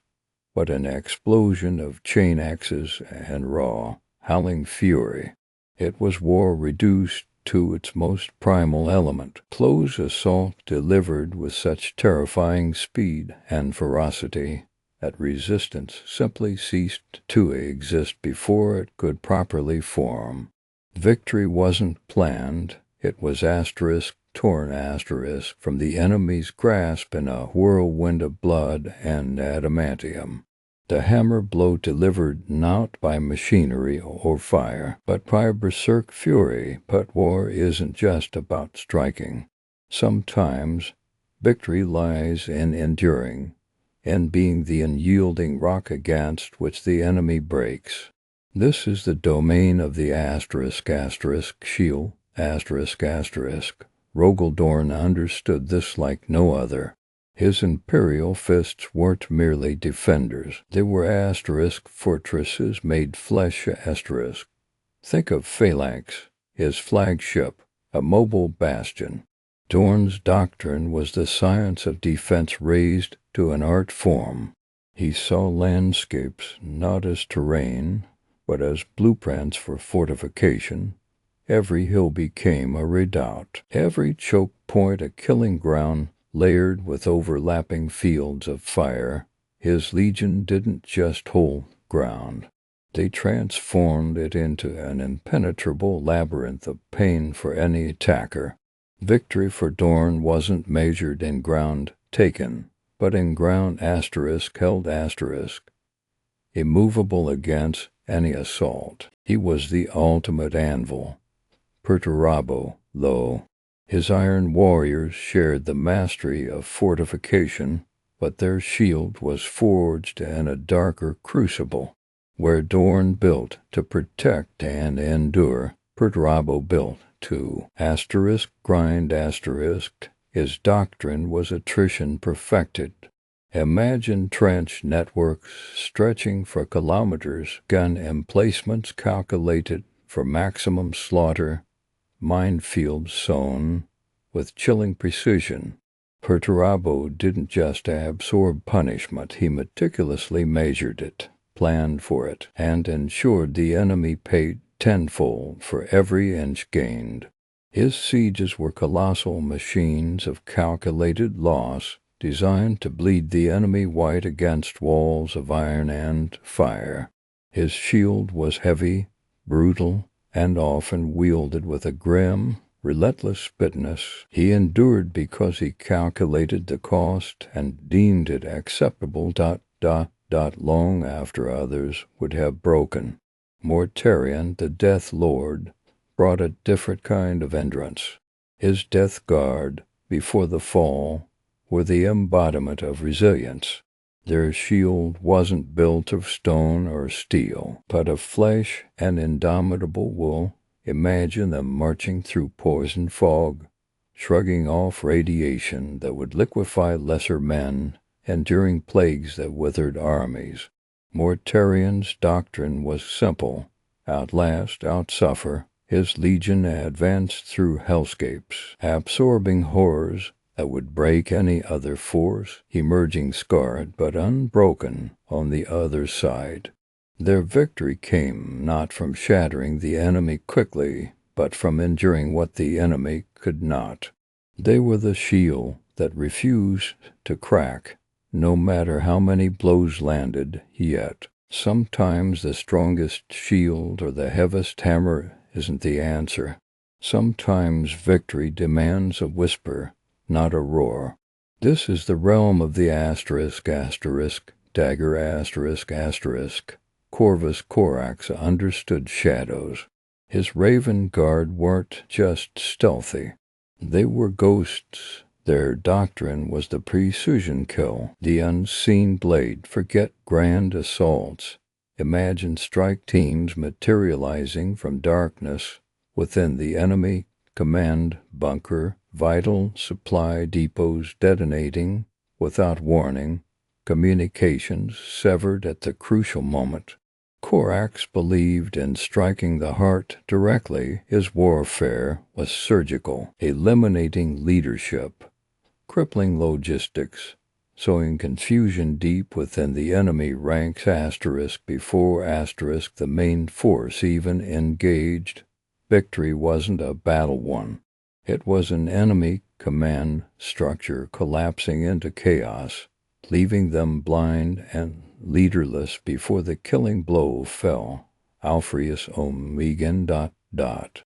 but an explosion of chain axes and raw, howling fury. It was war reduced to its most primal element. Close assault delivered with such terrifying speed and ferocity that resistance simply ceased to exist before it could properly form. Victory wasn't planned, it was torn from the enemy's grasp in a whirlwind of blood and adamantium. The hammer blow delivered not by machinery or fire, but by berserk fury. But war isn't just about striking. Sometimes victory lies in enduring, in being the unyielding rock against which the enemy breaks. This is the domain of the shield, Rogal Dorn understood this like no other. His imperial fists weren't merely defenders. They were fortresses made flesh Think of Phalanx, his flagship, a mobile bastion. Dorn's doctrine was the science of defense raised to an art form. He saw landscapes not as terrain, but as blueprints for fortification. Every hill became a redoubt, every choke point a killing ground, layered with overlapping fields of fire. His legion didn't just hold ground. They transformed it into an impenetrable labyrinth of pain for any attacker. Victory for Dorn wasn't measured in ground taken, but in ground held immovable against any assault. He was the ultimate anvil. Perturabo, lo. His iron warriors shared the mastery of fortification, but their shield was forged in a darker crucible. Where Dorn built to protect and endure, Perturabo built to grind His doctrine was attrition perfected. Imagine trench networks stretching for kilometers, gun emplacements calculated for maximum slaughter, minefields sown with chilling precision. Perturabo didn't just absorb punishment, he meticulously measured it, planned for it, and ensured the enemy paid tenfold for every inch gained. His sieges were colossal machines of calculated loss, designed to bleed the enemy white against walls of iron and fire. His shield was heavy, brutal, and often wielded with a grim, relentless bitterness. He endured because he calculated the cost and deemed it acceptable. Long after others would have broken. Mortarion, the Death Lord, brought a different kind of endurance. His death guard, before the fall, were the embodiment of resilience. Their shield wasn't built of stone or steel, but of flesh and indomitable will. Imagine them marching through poison fog, shrugging off radiation that would liquefy lesser men, enduring plagues that withered armies. Mortarion's doctrine was simple: outlast, outsuffer. His legion advanced through hellscapes, absorbing horrors that would break any other force, emerging scarred but unbroken on the other side. Their victory came not from shattering the enemy quickly, but from enduring what the enemy could not. They were the shield that refused to crack, no matter how many blows landed. Yet sometimes the strongest shield or the heaviest hammer isn't the answer. Sometimes victory demands a whisper, not a roar. This is the realm of the asterisk, dagger, Corvus Corax understood shadows. His raven guard weren't just stealthy. They were ghosts. Their doctrine was the precision kill, the unseen blade. Forget grand assaults. Imagine strike teams materializing from darkness within the enemy command bunker, vital supply depots detonating without warning, communications severed at the crucial moment. Corax believed in striking the heart directly. His warfare was surgical, eliminating leadership, crippling logistics, sowing confusion deep within the enemy ranks. Before the main force even engaged, victory wasn't a battle won. It was an enemy command structure collapsing into chaos, leaving them blind and leaderless before the killing blow fell. Alpheus Omegan ...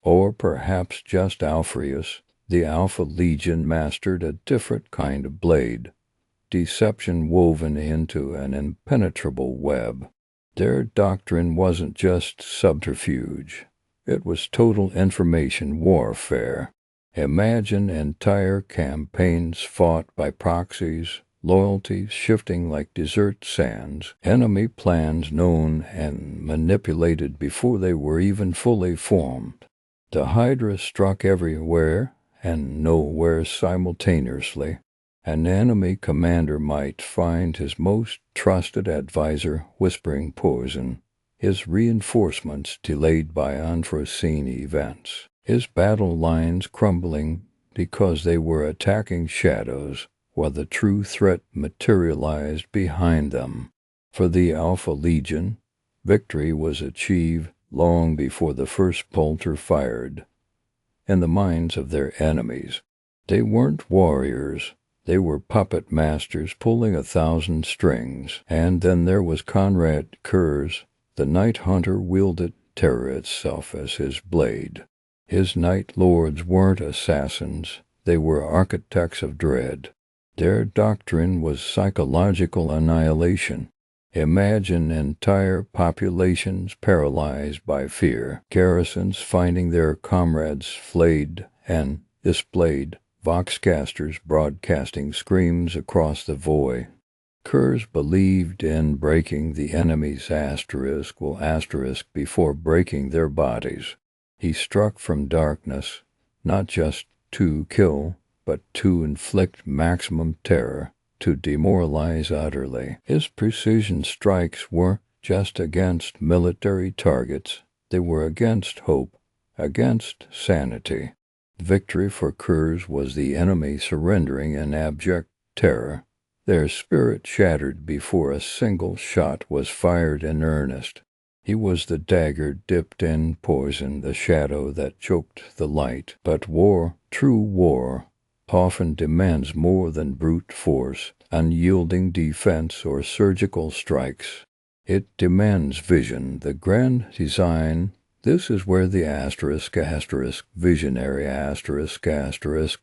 or perhaps just Alpheus. The Alpha Legion mastered a different kind of blade, deception woven into an impenetrable web. Their doctrine wasn't just subterfuge. It was total information warfare. Imagine entire campaigns fought by proxies, loyalties shifting like desert sands, enemy plans known and manipulated before they were even fully formed. The Hydra struck everywhere and nowhere simultaneously. An enemy commander might find his most trusted advisor whispering poison, his reinforcements delayed by unforeseen events, his battle lines crumbling because they were attacking shadows while the true threat materialized behind them. For the Alpha Legion, victory was achieved long before the first bolter fired. In the minds of their enemies, they weren't warriors. They were puppet masters pulling 1,000 strings. And then there was Conrad Kurz. The Night Hunter wielded terror itself as his blade. His Night Lords weren't assassins. They were architects of dread. Their doctrine was psychological annihilation. Imagine entire populations paralyzed by fear, garrisons finding their comrades flayed and displayed, voxcasters broadcasting screams across the void. Kurz believed in breaking the enemy's asterisk before breaking their bodies. He struck from darkness, not just to kill, but to inflict maximum terror, to demoralize utterly. His precision strikes weren't just against military targets. They were against hope, against sanity. Victory for Kurz was the enemy surrendering in abject terror, their spirit shattered before a single shot was fired in earnest. He was the dagger dipped in poison, the shadow that choked the light. But war, true war, often demands more than brute force, unyielding defense, or surgical strikes. It demands vision, the grand design. This is where the visionary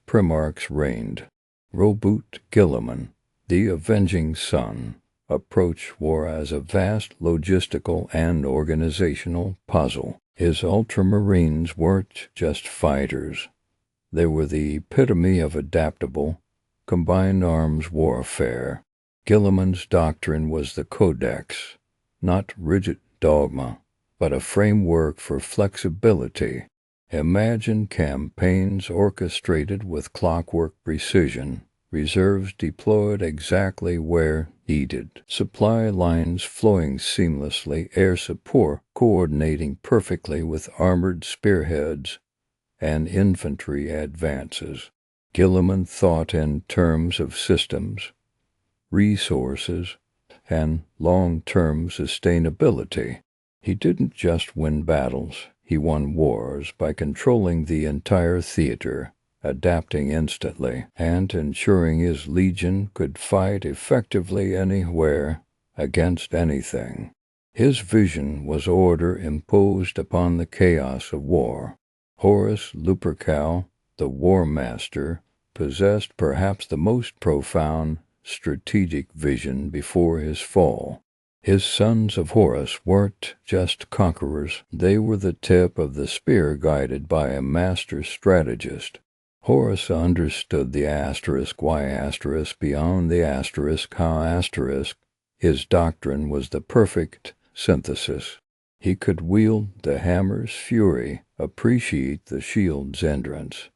Primarchs reigned. Roboute Guilliman, the avenging sun, approached war as a vast logistical and organizational puzzle. His ultramarines weren't just fighters. They were the epitome of adaptable, combined arms warfare. Guilliman's doctrine was the codex, not rigid dogma, but a framework for flexibility. Imagine campaigns orchestrated with clockwork precision, reserves deployed exactly where needed, supply lines flowing seamlessly, air support coordinating perfectly with armored spearheads and infantry advances. Guilliman thought in terms of systems, resources, and long-term sustainability. He didn't just win battles, he won wars by controlling the entire theater, adapting instantly, and ensuring his legion could fight effectively anywhere, against anything. His vision was order imposed upon the chaos of war. Horus Lupercal, the War Master, possessed perhaps the most profound strategic vision before his fall. His sons of Horus weren't just conquerors, they were the tip of the spear guided by a master strategist. Horus understood the why beyond the how. His doctrine was the perfect synthesis. He could wield the hammer's fury, appreciate the shield's endurance,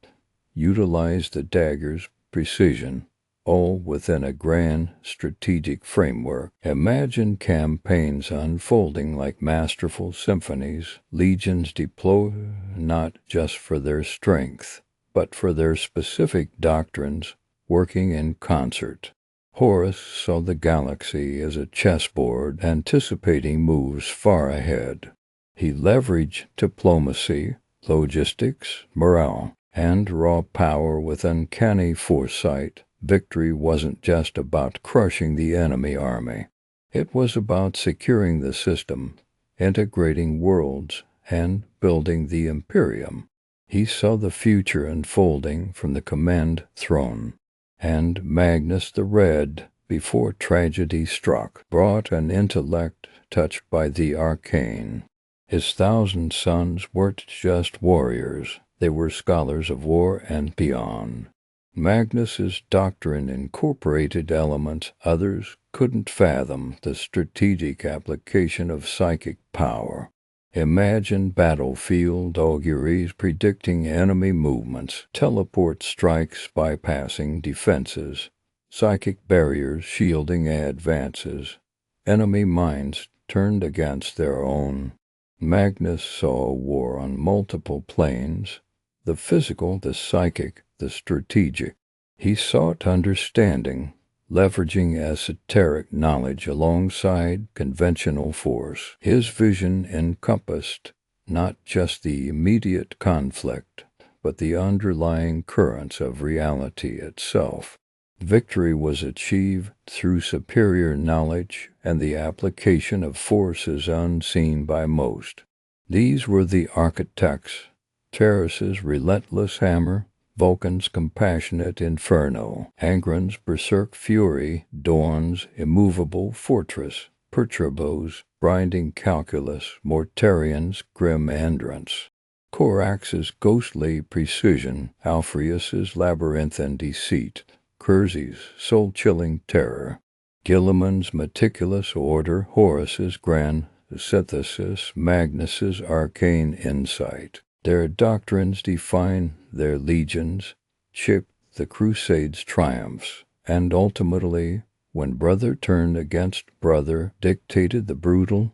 utilize the dagger's precision, all within a grand strategic framework. Imagine campaigns unfolding like masterful symphonies, legions deploy not just for their strength, but for their specific doctrines working in concert. Horus saw the galaxy as a chessboard, anticipating moves far ahead. He leveraged diplomacy, logistics, morale, and raw power with uncanny foresight. Victory wasn't just about crushing the enemy army. It was about securing the system, integrating worlds, and building the Imperium. He saw the future unfolding from the command throne. And Magnus the Red, before tragedy struck, brought an intellect touched by the arcane. His 1,000 sons weren't just warriors, they were scholars of war and beyond. Magnus's doctrine incorporated elements others couldn't fathom, the strategic application of psychic power. Imagine battlefield auguries predicting enemy movements, teleport strikes bypassing defenses, psychic barriers shielding advances, enemy minds turned against their own. Magnus saw war on multiple planes, the physical, the psychic, the strategic. He sought understanding, leveraging esoteric knowledge alongside conventional force. His vision encompassed not just the immediate conflict, but the underlying currents of reality itself. Victory was achieved through superior knowledge and the application of forces unseen by most. These were the architects, Terrace's relentless hammer, Vulcan's compassionate inferno, Angron's berserk fury, Dorn's immovable fortress, Perturbo's grinding calculus, Mortarian's grim endurance, Corax's ghostly precision, Alpheus's labyrinthine deceit, Kersey's soul-chilling terror, Guilliman's meticulous order, Horus's grand synthesis, Magnus's arcane insight. Their doctrines defined their legions, shaped the Crusade's triumphs, and ultimately, when brother turned against brother, dictated the brutal,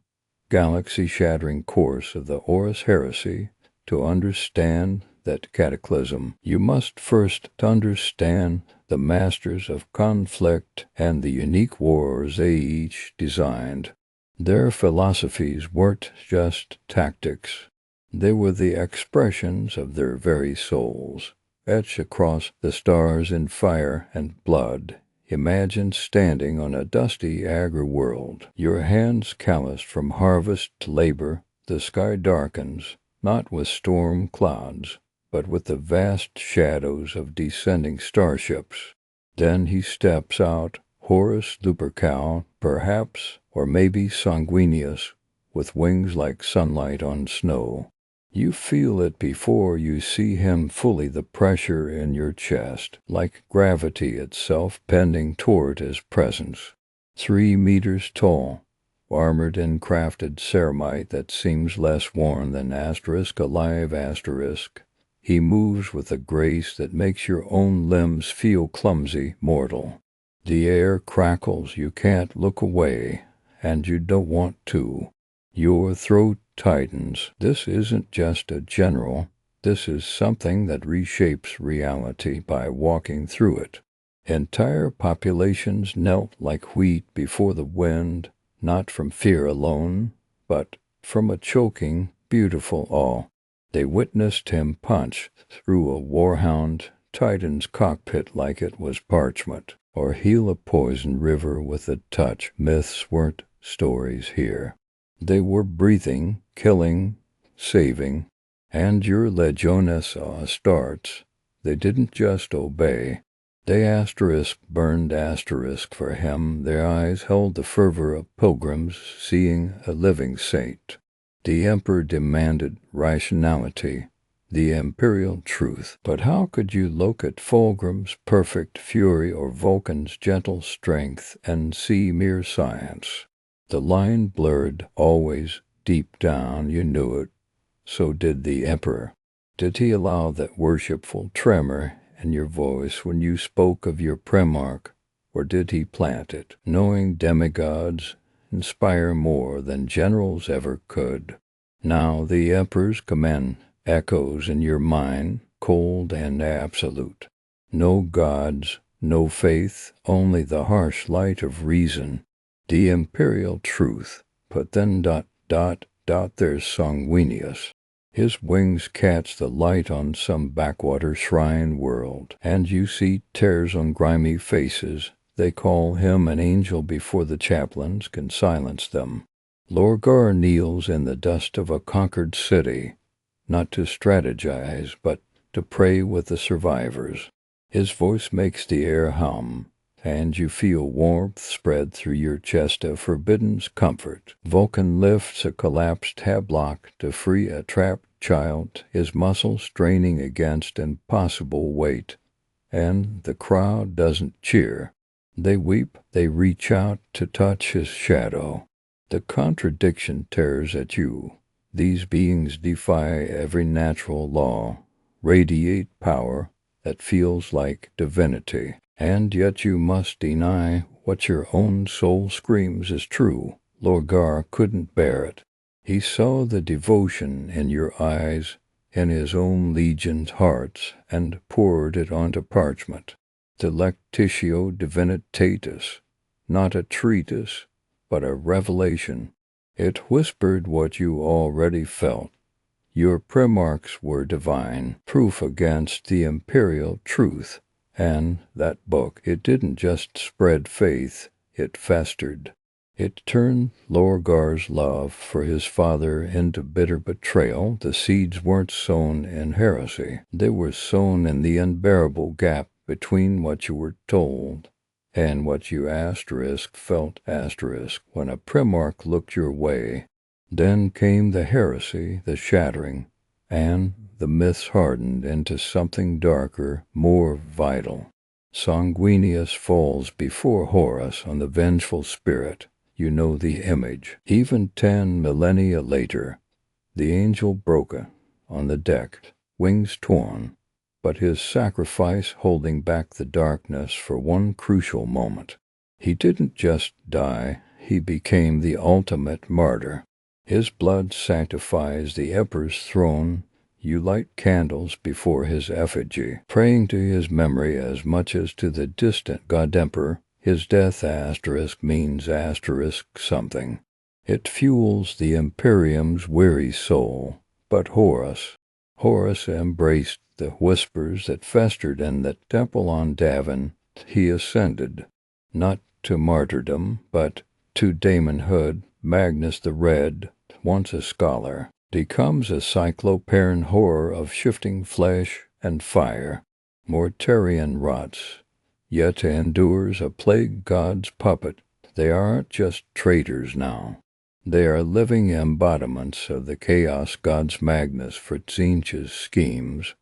galaxy-shattering course of the Horus Heresy. To understand that cataclysm, you must first understand the masters of conflict and the unique wars they each designed. Their philosophies weren't just tactics. They were the expressions of their very souls. etched across the stars in fire and blood. Imagine standing on a dusty agri-world, your hands calloused from harvest to labor. The sky darkens, not with storm clouds, but with the vast shadows of descending starships. Then he steps out, Horus Lupercal, perhaps, or maybe sanguineous, with wings like sunlight on snow. You feel it before you see him fully, the pressure in your chest, like gravity itself bending toward his presence. 3 meters tall, armored in crafted ceramite that seems less worn than alive asterisk. He moves with a grace that makes your own limbs feel clumsy, mortal. The air crackles, you can't look away, and you don't want to. Your throat tightens. This isn't just a general. This is something that reshapes reality by walking through it. Entire populations knelt like wheat before the wind, not from fear alone, but from a choking, beautiful awe. They witnessed him punch through a warhound titan's cockpit like it was parchment, or heal a poison river with a touch. Myths weren't stories here. They were breathing, killing, saving, and your Legionessa starts. They didn't just obey. They burned for him. Their eyes held the fervor of pilgrims seeing a living saint. The emperor demanded rationality, the imperial truth. But how could you look at Fulgrim's perfect fury or Vulcan's gentle strength and see mere science? The line blurred, always. Deep down you knew it. So did the emperor. Did he allow that worshipful tremor in your voice when you spoke of your Primarch, or did he plant it, knowing demigods inspire more than generals ever could? Now the emperor's command echoes in your mind, cold and absolute. No gods, no faith, only the harsh light of reason, the imperial truth. But then there's Sanguinius. His wings catch the light on some backwater shrine world, and you see tears on grimy faces. They call him an angel before the chaplains can silence them. Lorgar kneels in the dust of a conquered city, not to strategize, but to pray with the survivors. His voice makes the air hum, and you feel warmth spread through your chest of forbidden comfort. Vulcan lifts a collapsed headlock to free a trapped child, his muscles straining against impossible weight, and the crowd doesn't cheer. They weep, they reach out to touch his shadow. The contradiction tears at you. These beings defy every natural law, radiate power that feels like divinity. And yet you must deny what your own soul screams is true. Lorgar couldn't bear it. He saw the devotion in your eyes, in his own legion's hearts, and poured it onto parchment. The Lectitio Divinitatis, not a treatise, but a revelation. It whispered what you already felt. Your Primarchs were divine, proof against the imperial truth. And that book, it didn't just spread faith, it festered. It turned Lorgar's love for his father into bitter betrayal. The seeds weren't sown in heresy. They were sown in the unbearable gap between what you were told and what you felt when a Primarch looked your way. Then came the heresy, the shattering, and the myths hardened into something darker, more vital. Sanguinius falls before Horus on the vengeful spirit. You know the image. Even 10 millennia later, the angel broken on the deck, wings torn, but his sacrifice holding back the darkness for one crucial moment. He didn't just die, he became the ultimate martyr. His blood sanctifies the emperor's throne. You light candles before his effigy, praying to his memory as much as to the distant god emperor. His death means something. It fuels the Imperium's weary soul. But Horus embraced the whispers that festered in that temple on Davin, he ascended, not to martyrdom, but to daemonhood. Magnus the Red, once a scholar, becomes a cyclopean horror of shifting flesh and fire. Mortarian rots, yet endures a plague god's puppet. They aren't just traitors now. They are living embodiments of the chaos gods Magnus for Tzeentch's schemes,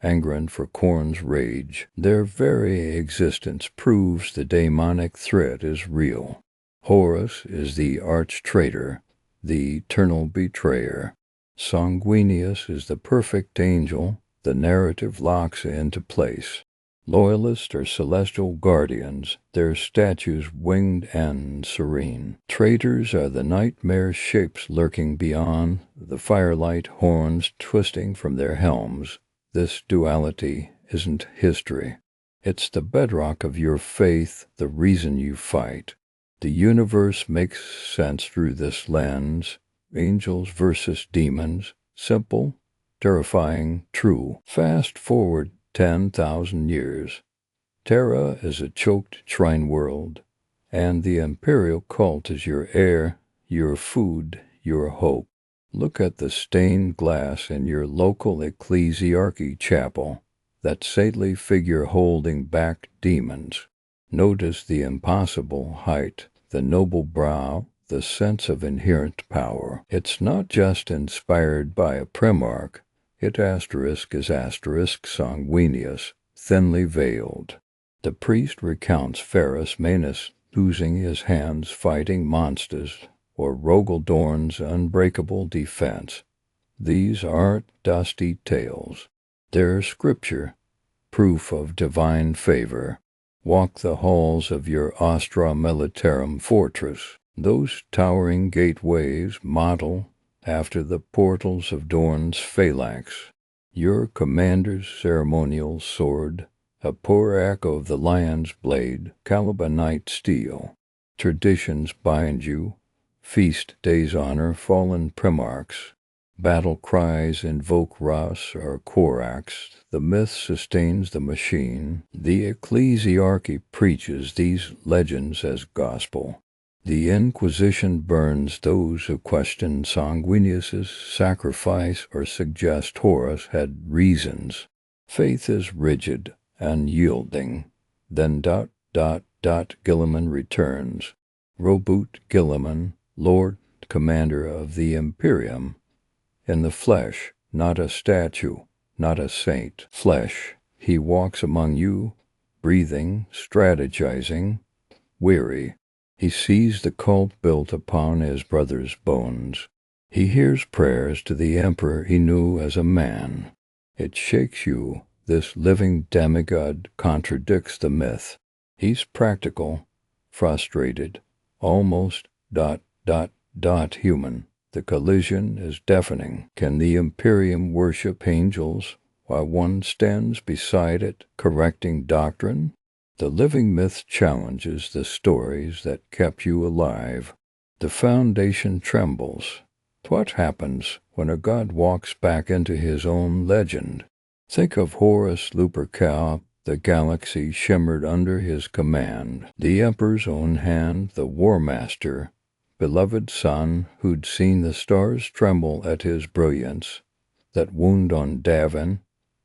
Angren for Khorne's rage. Their very existence proves the demonic threat is real. Horus is the arch-traitor, the eternal betrayer. Sanguinius is the perfect angel. The narrative locks into place. Loyalists are celestial guardians, their statues winged and serene. Traitors are the nightmare shapes lurking beyond, the firelight horns twisting from their helms. This duality isn't history. It's the bedrock of your faith, the reason you fight. The universe makes sense through this lens. Angels versus demons, simple, terrifying, true. Fast forward 10,000 years. Terra is a choked shrine world, and the imperial cult is your air, your food, your hope. Look at the stained glass in your local ecclesiarchy chapel, that saintly figure holding back demons. Notice the impossible height, the noble brow, the sense of inherent power. It's not just inspired by a Primarch. It is asterisk sanguineous, thinly veiled. The priest recounts Ferrus Manus losing his hands fighting monsters, or Rogal Dorn's unbreakable defense. These aren't dusty tales. They're scripture, proof of divine favor. Walk the halls of your Astra Militarum fortress. Those towering gateways model after the portals of Dorn's phalanx. Your commander's ceremonial sword, a poor echo of the lion's blade, Calibanite steel. Traditions bind you. Feast days honor fallen Primarchs. Battle cries invoke Ras or Korax. The myth sustains the machine. The ecclesiarchy preaches these legends as gospel. The Inquisition burns those who question Sanguinius's sacrifice or suggest Horus had reasons. Faith is rigid, unyielding. Then ... Guilliman returns. Roboute Guilliman, Lord Commander of the Imperium. In the flesh, not a statue, not a saint. Flesh, he walks among you, breathing, strategizing, weary. He sees the cult built upon his brother's bones. He hears prayers to the emperor he knew as a man. It shakes you. This living demigod contradicts the myth. He's practical, frustrated, almost ... human. The collision is deafening. Can the Imperium worship angels while one stands beside it, correcting doctrine? The living myth challenges the stories that kept you alive. The foundation trembles. What happens when a god walks back into his own legend? Think of Horus Lupercal. The galaxy shimmered under his command. The Emperor's own hand, the War Master, beloved son who'd seen the stars tremble at his brilliance. That wound on Davin,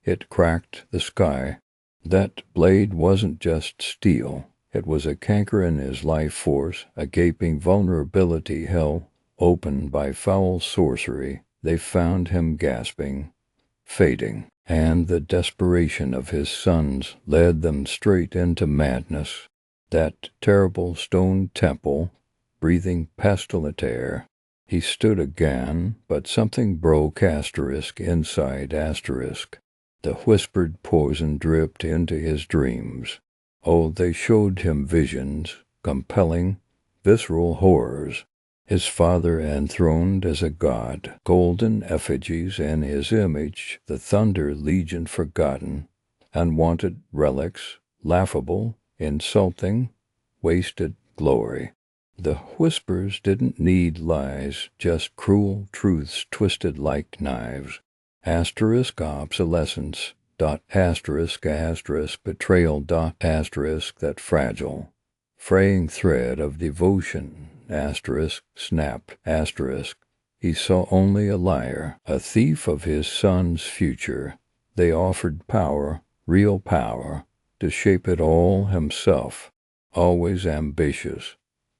it cracked the sky. That blade wasn't just steel. It was a canker in his life force, a gaping vulnerability hell opened by foul sorcery. They found him gasping, fading, and the desperation of his sons led them straight into madness. That terrible stone temple, breathing pestilent air. He stood again, but something broke inside . The whispered poison dripped into his dreams. Oh, they showed him visions, compelling, visceral horrors. His father enthroned as a god, golden effigies in his image, the Thunder Legion forgotten, unwanted relics, laughable, insulting, wasted glory. The whispers didn't need lies, just cruel truths twisted like knives. Obsolescence, betrayal. That fragile, fraying thread of devotion, snap, he saw only a liar, a thief of his son's future. They offered power, real power, to shape it all himself, always ambitious,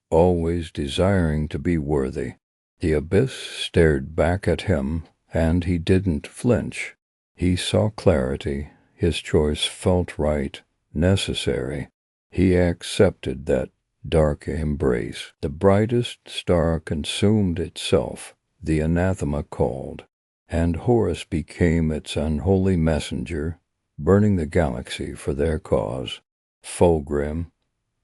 always desiring to be worthy. The abyss stared back at him, and he didn't flinch. He saw clarity. His choice felt right, necessary. He accepted that dark embrace. The brightest star consumed itself. The anathema called, and Horus became its unholy messenger, burning the galaxy for their cause. Fulgrim,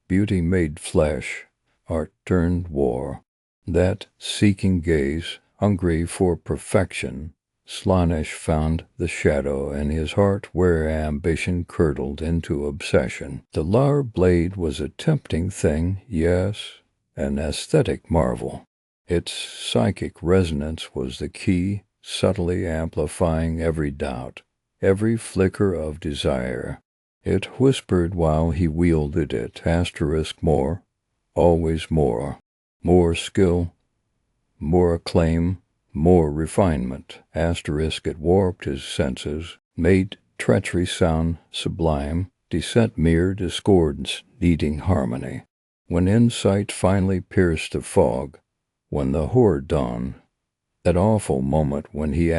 beauty made flesh, art turned war. That seeking gaze, hungry for perfection, Slaanesh found the shadow in his heart where ambition curdled into obsession. The Lar blade was a tempting thing, yes, an aesthetic marvel. Its psychic resonance was the key, subtly amplifying every doubt, every flicker of desire. It whispered while he wielded it, more, always more. More skill, more acclaim, more refinement. It warped his senses, made treachery sound sublime, dissent mere discordance needing harmony. When insight finally pierced the fog, when the horror dawned, that awful moment when he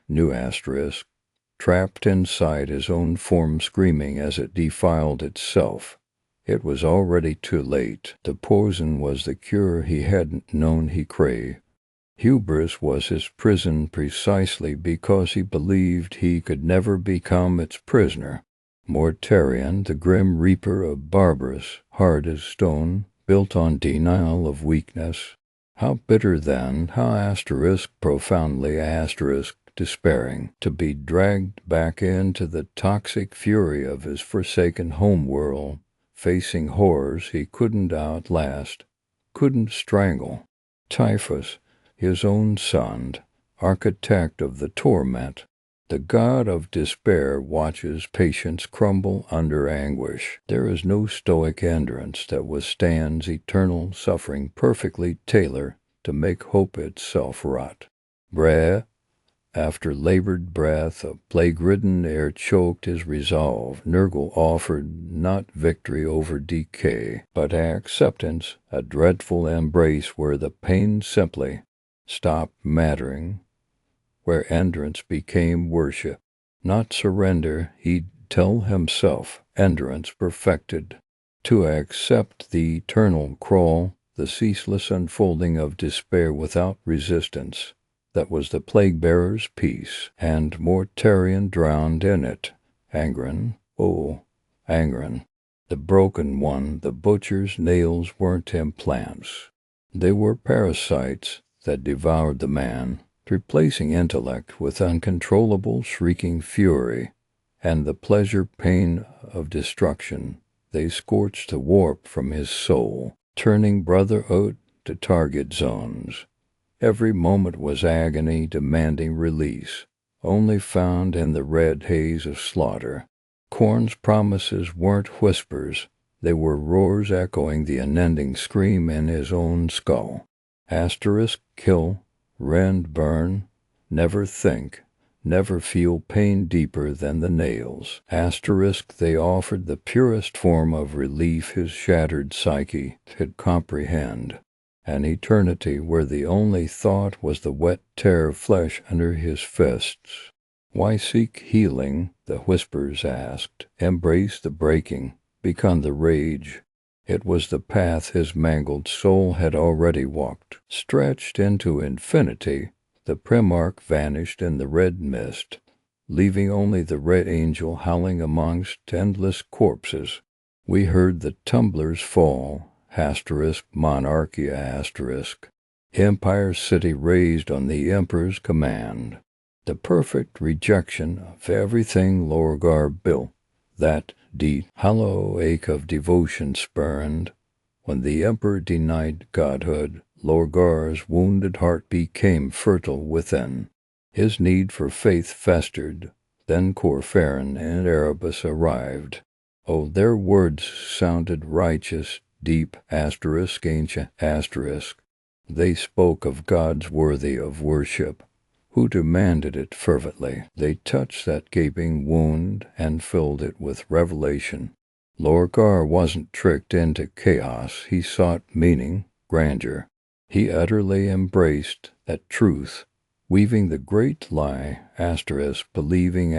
knew trapped inside his own form screaming as it defiled itself. It was already too late. The poison was the cure he hadn't known he craved. Hubris was his prison precisely because he believed he could never become its prisoner. Mortarion, the grim reaper of barbarous, hard as stone, built on denial of weakness. How bitter then, how profoundly despairing, to be dragged back into the toxic fury of his forsaken homeworld, facing horrors he couldn't outlast, couldn't strangle. Typhus, his own son, architect of the torment, the god of despair, watches patience crumble under anguish. There is no stoic endurance that withstands eternal suffering perfectly tailored to make hope itself rot. After labored breath, a plague-ridden air choked his resolve. Nurgle offered not victory over decay, but acceptance, a dreadful embrace where the pain simply stopped mattering, where endurance became worship. Not surrender, he'd tell himself, endurance perfected. To accept the eternal crawl, the ceaseless unfolding of despair without resistance. That was the plague-bearer's peace, and Mortarion drowned in it. Angren, the broken one, the butcher's nails weren't implants. They were parasites that devoured the man, replacing intellect with uncontrollable shrieking fury, and the pleasure-pain of destruction. They scorched the warp from his soul, turning brotherhood to target zones. Every moment was agony demanding release, only found in the red haze of slaughter. Khorne's promises weren't whispers, they were roars echoing the unending scream in his own skull. Kill, rend, burn, never think, never feel pain deeper than the nails. They offered the purest form of relief his shattered psyche could comprehend. An eternity where the only thought was the wet tear of flesh under his fists. Why seek healing, the whispers asked. Embrace the breaking, become the rage. It was the path his mangled soul had already walked. Stretched into infinity, the Primarch vanished in the red mist, leaving only the red angel howling amongst endless corpses. We heard the tumblers fall. Monarchia Empire City razed on the Emperor's command. The perfect rejection of everything Lorgar built. That deep, hollow ache of devotion spurned. When the Emperor denied godhood, Lorgar's wounded heart became fertile within. His need for faith festered, Then Corfarin and Erebus arrived. Oh, their words sounded righteous, deep, ancient, They spoke of gods worthy of worship, who demanded it fervently. They touched that gaping wound and filled it with revelation. Lorgar wasn't tricked into chaos. He sought meaning, grandeur. He utterly embraced that truth, weaving the great lie, believing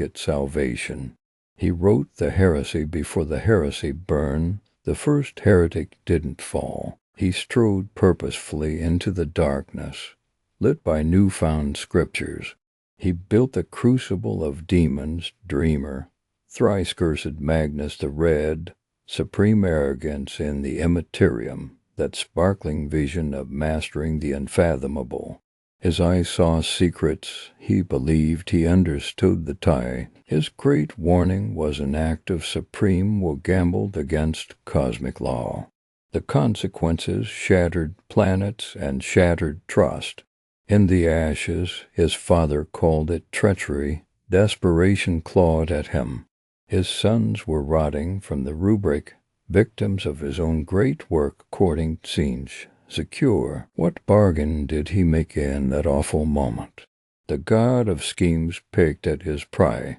its salvation. He wrote the heresy before the heresy burned. The first heretic didn't fall. He strode purposefully into the darkness, lit by newfound scriptures. He built the crucible of demons, dreamer, thrice-cursed Magnus the Red, supreme arrogance in the Imperium, that sparkling vision of mastering the unfathomable. His eyes saw secrets. He believed he understood the tide. His great warning was an act of supreme will gambled against cosmic law. The consequences shattered planets and shattered trust. In the ashes, his father called it treachery. Desperation clawed at him. His sons were rotting from the rubric, victims of his own great work courting Tzeentch. Secure. What bargain did he make in that awful moment? The god of schemes picked at his prey.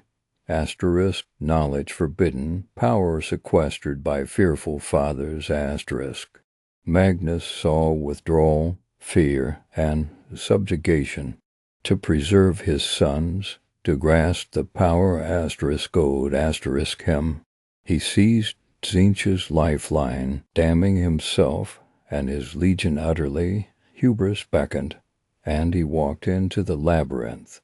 Knowledge forbidden, power sequestered by fearful fathers. Magnus saw withdrawal, fear, and subjugation. To preserve his sons, to grasp the power owed him, he seized Tzeentch's lifeline, damning himself and his legion utterly. Hubris beckoned, and he walked into the labyrinth,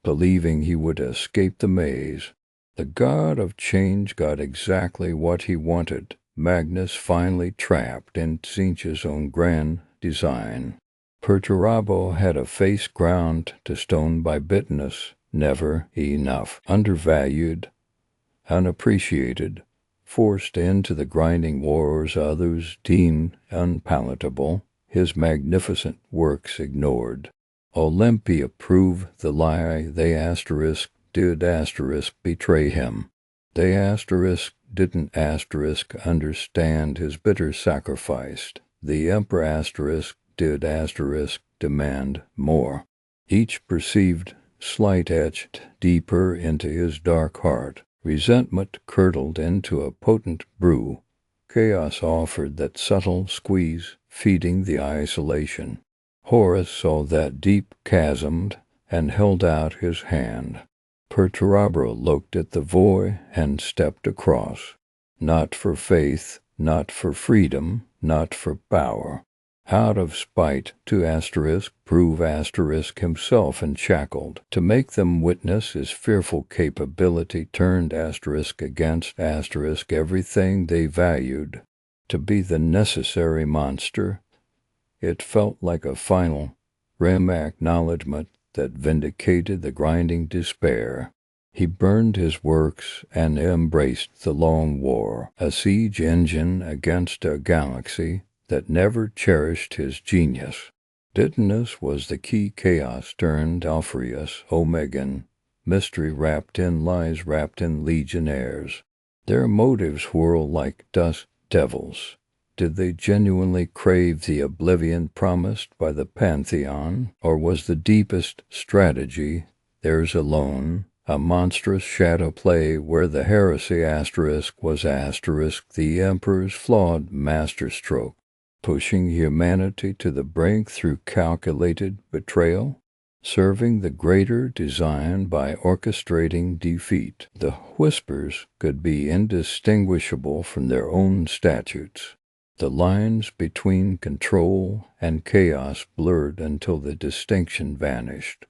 believing he would escape the maze. The god of change got exactly what he wanted. Magnus finally trapped in Tzeentch's own grand design. Perturabo had a face ground to stone by bitterness, never enough, undervalued, unappreciated, forced into the grinding wars others deemed unpalatable, his magnificent works ignored. Olympia proved the lie. They did betray him. They didn't understand his bitter sacrifice. The Emperor did demand more. Each perceived slight etched deeper into his dark heart. Resentment curdled into a potent brew. Chaos offered that subtle squeeze, feeding the isolation. Horus saw that deep chasmed and held out his hand. Perturabo looked at the void and stepped across. Not for faith, not for freedom, not for power. Out of spite to prove himself enshackled, to make them witness his fearful capability turned against everything they valued, to be the necessary monster. It felt like a final, grim acknowledgment that vindicated the grinding despair. He burned his works and embraced the long war, a siege engine against a galaxy that never cherished his genius. Didymus was the key. Chaos turned Alpheus, Omegan, mystery wrapped in lies, wrapped in legionnaires. Their motives whirl like dust devils. Did they genuinely crave the oblivion promised by the Pantheon, or was the deepest strategy theirs alone, a monstrous shadow play where the heresy was the Emperor's flawed masterstroke, pushing humanity to the brink through calculated betrayal, serving the greater design by orchestrating defeat? The whispers could be indistinguishable from their own statutes. The lines between control and chaos blurred until the distinction vanished.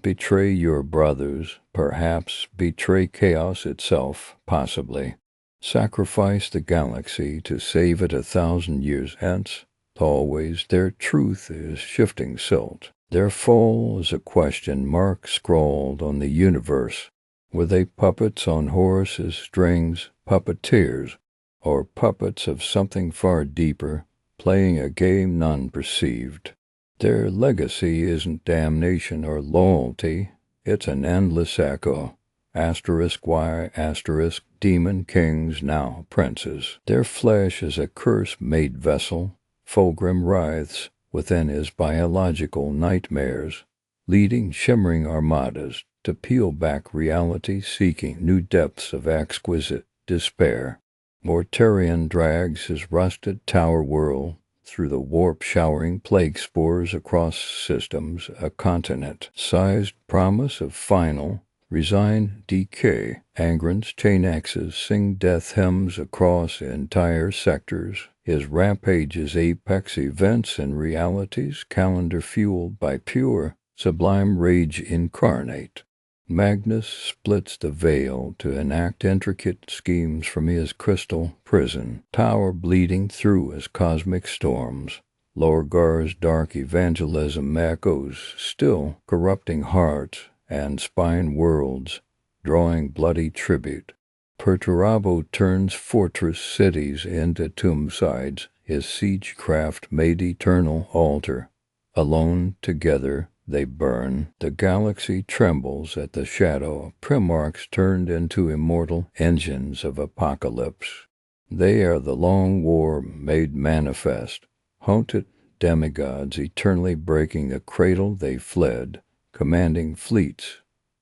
Betray your brothers, perhaps betray chaos itself, possibly. Sacrifice the galaxy to save it 1,000 years hence. Always their truth is shifting silt. Their fall is a question mark scrawled on the universe. Were they puppets on Horus's strings, puppeteers, or puppets of something far deeper, playing a game none perceived? Their legacy isn't damnation or loyalty, It's an endless echo. Asterisk Y, asterisk, demon kings, now princes. Their flesh is a curse-made vessel. Fulgrim writhes within his biological nightmares, leading shimmering armadas to peel back reality, seeking new depths of exquisite despair. Mortarion drags his rusted tower world through the warp, showering plague spores across systems, a continent-sized promise of final, resigned decay. Angron's chain axes sing death hymns across entire sectors. His rampages apex events and realities, calendar fueled by pure, sublime rage incarnate. Magnus splits the veil to enact intricate schemes from his crystal prison, tower bleeding through his cosmic storms. Lorgar's dark evangelism echoes, still corrupting hearts and spine worlds, drawing bloody tribute. Perturabo turns fortress cities into tombsides, his siegecraft made eternal altar. Alone, together, they burn. The galaxy trembles at the shadow of Primarchs turned into immortal engines of apocalypse. They are the long war made manifest, haunted demigods eternally breaking the cradle they fled, commanding fleets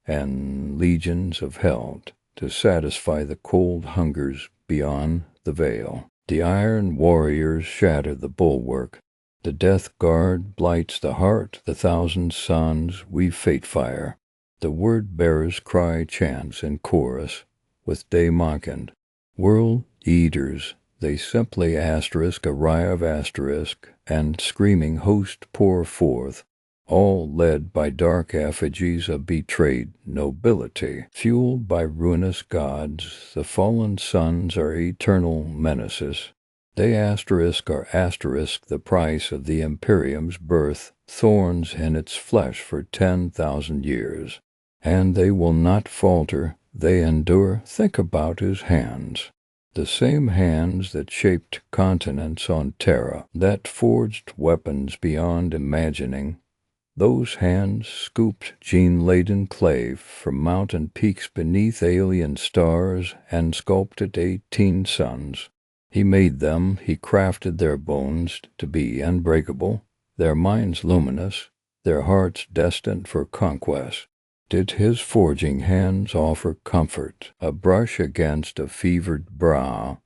and legions of hell to satisfy the cold hungers beyond the veil. The iron warriors shatter the bulwark. The death guard blights the heart, the thousand suns weave fate fire. The word-bearers cry chants in chorus, with demigod. World eaters, they simply asterisk arrive asterisk, and screaming host pour forth, all led by dark effigies of betrayed nobility. Fueled by ruinous gods, the fallen suns are eternal menaces. They asterisk are asterisk the price of the Imperium's birth, thorns in its flesh for 10,000 years. And they will not falter, they endure. Think about his hands. The same hands that shaped continents on Terra, that forged weapons beyond imagining. Those hands scooped gene-laden clay from mountain peaks beneath alien stars and sculpted 18 suns. He made them, he crafted their bones to be unbreakable, their minds luminous, their hearts destined for conquest. Did his forging hands offer comfort, a brush against a fevered brow?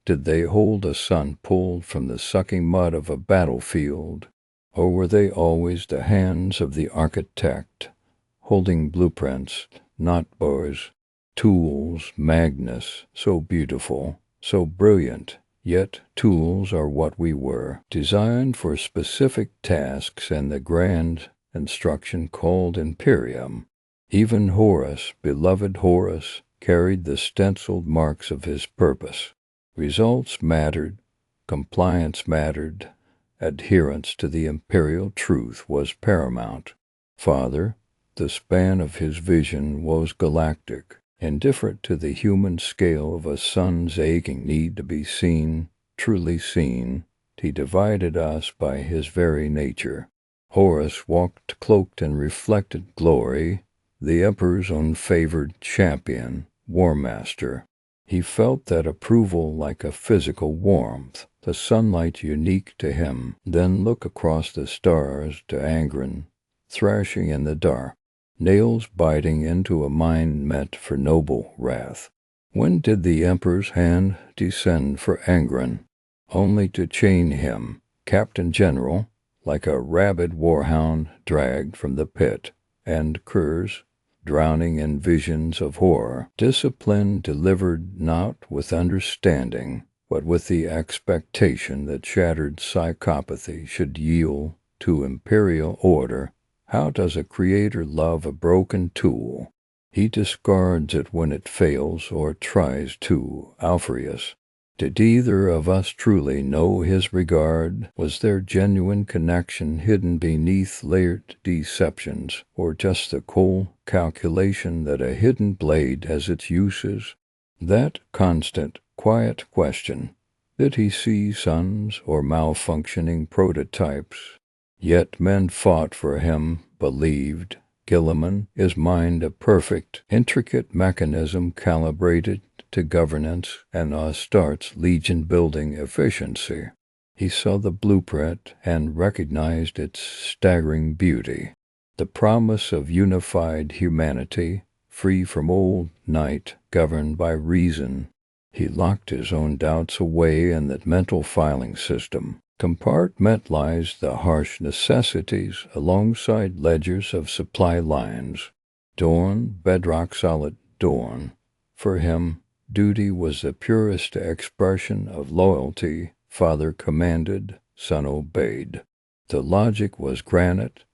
Did they hold a sun pulled from the sucking mud of a battlefield? Or were they always the hands of the architect, holding blueprints, not bores, tools? Magnus, so beautiful, so brilliant, yet tools are what we were, designed for specific tasks and the grand instruction called Imperium. Even Horus, beloved Horus, carried the stenciled marks of his purpose. Results mattered, compliance mattered, adherence to the imperial truth was paramount. Father, the span of his vision was galactic, indifferent to the human scale of a son's aching need to be seen, truly seen. He divided us by his very nature. Horus walked cloaked in reflected glory, the Emperor's own favored champion, War Master. He felt that approval like a physical warmth, the sunlight unique to him. Then look across the stars to Angron, thrashing in the dark, nails biting into a mind meant for noble wrath. When did the Emperor's hand descend for Angron? Only to chain him, Captain General, like a rabid warhound dragged from the pit, and curs, drowning in visions of horror. Discipline delivered not with understanding, but with the expectation that shattered psychopathy should yield to imperial order. How does a creator love a broken tool? He discards it when it fails or tries to. Alpheus. Did either of us truly know his regard? Was there genuine connection hidden beneath layered deceptions, or just the cold calculation that a hidden blade has its uses? That constant, quiet question. Did he see suns or malfunctioning prototypes? Yet men fought for him, believed, Guilliman, his mind a perfect, intricate mechanism calibrated to governance and Astarte's legion-building efficiency. He saw the blueprint and recognized its staggering beauty. The promise of unified humanity, free from old night, governed by reason. He locked his own doubts away in that mental filing system, compartmentalized the harsh necessities alongside ledgers of supply lines. Dorn, bedrock solid Dorn. For him, duty was the purest expression of loyalty. Father commanded, son obeyed. The logic was granite.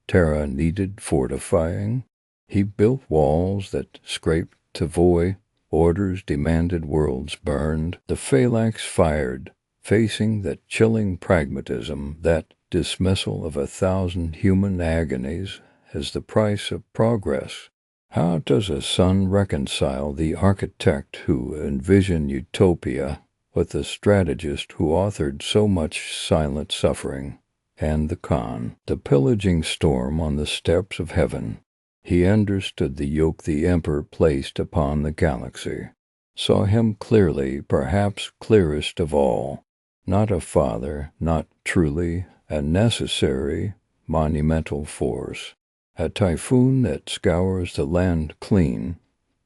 Terra needed fortifying. He built walls that scraped to void. Orders demanded, worlds burned. The phalanx fired, facing that chilling pragmatism, that dismissal of 1,000 human agonies as the price of progress. How does a son reconcile the architect who envisioned utopia with the strategist who authored so much silent suffering? And the Khan, the pillaging storm on the steps of heaven. He understood the yoke the Emperor placed upon the galaxy, saw him clearly, perhaps clearest of all, not a father, not truly a necessary, monumental force, a typhoon that scours the land clean.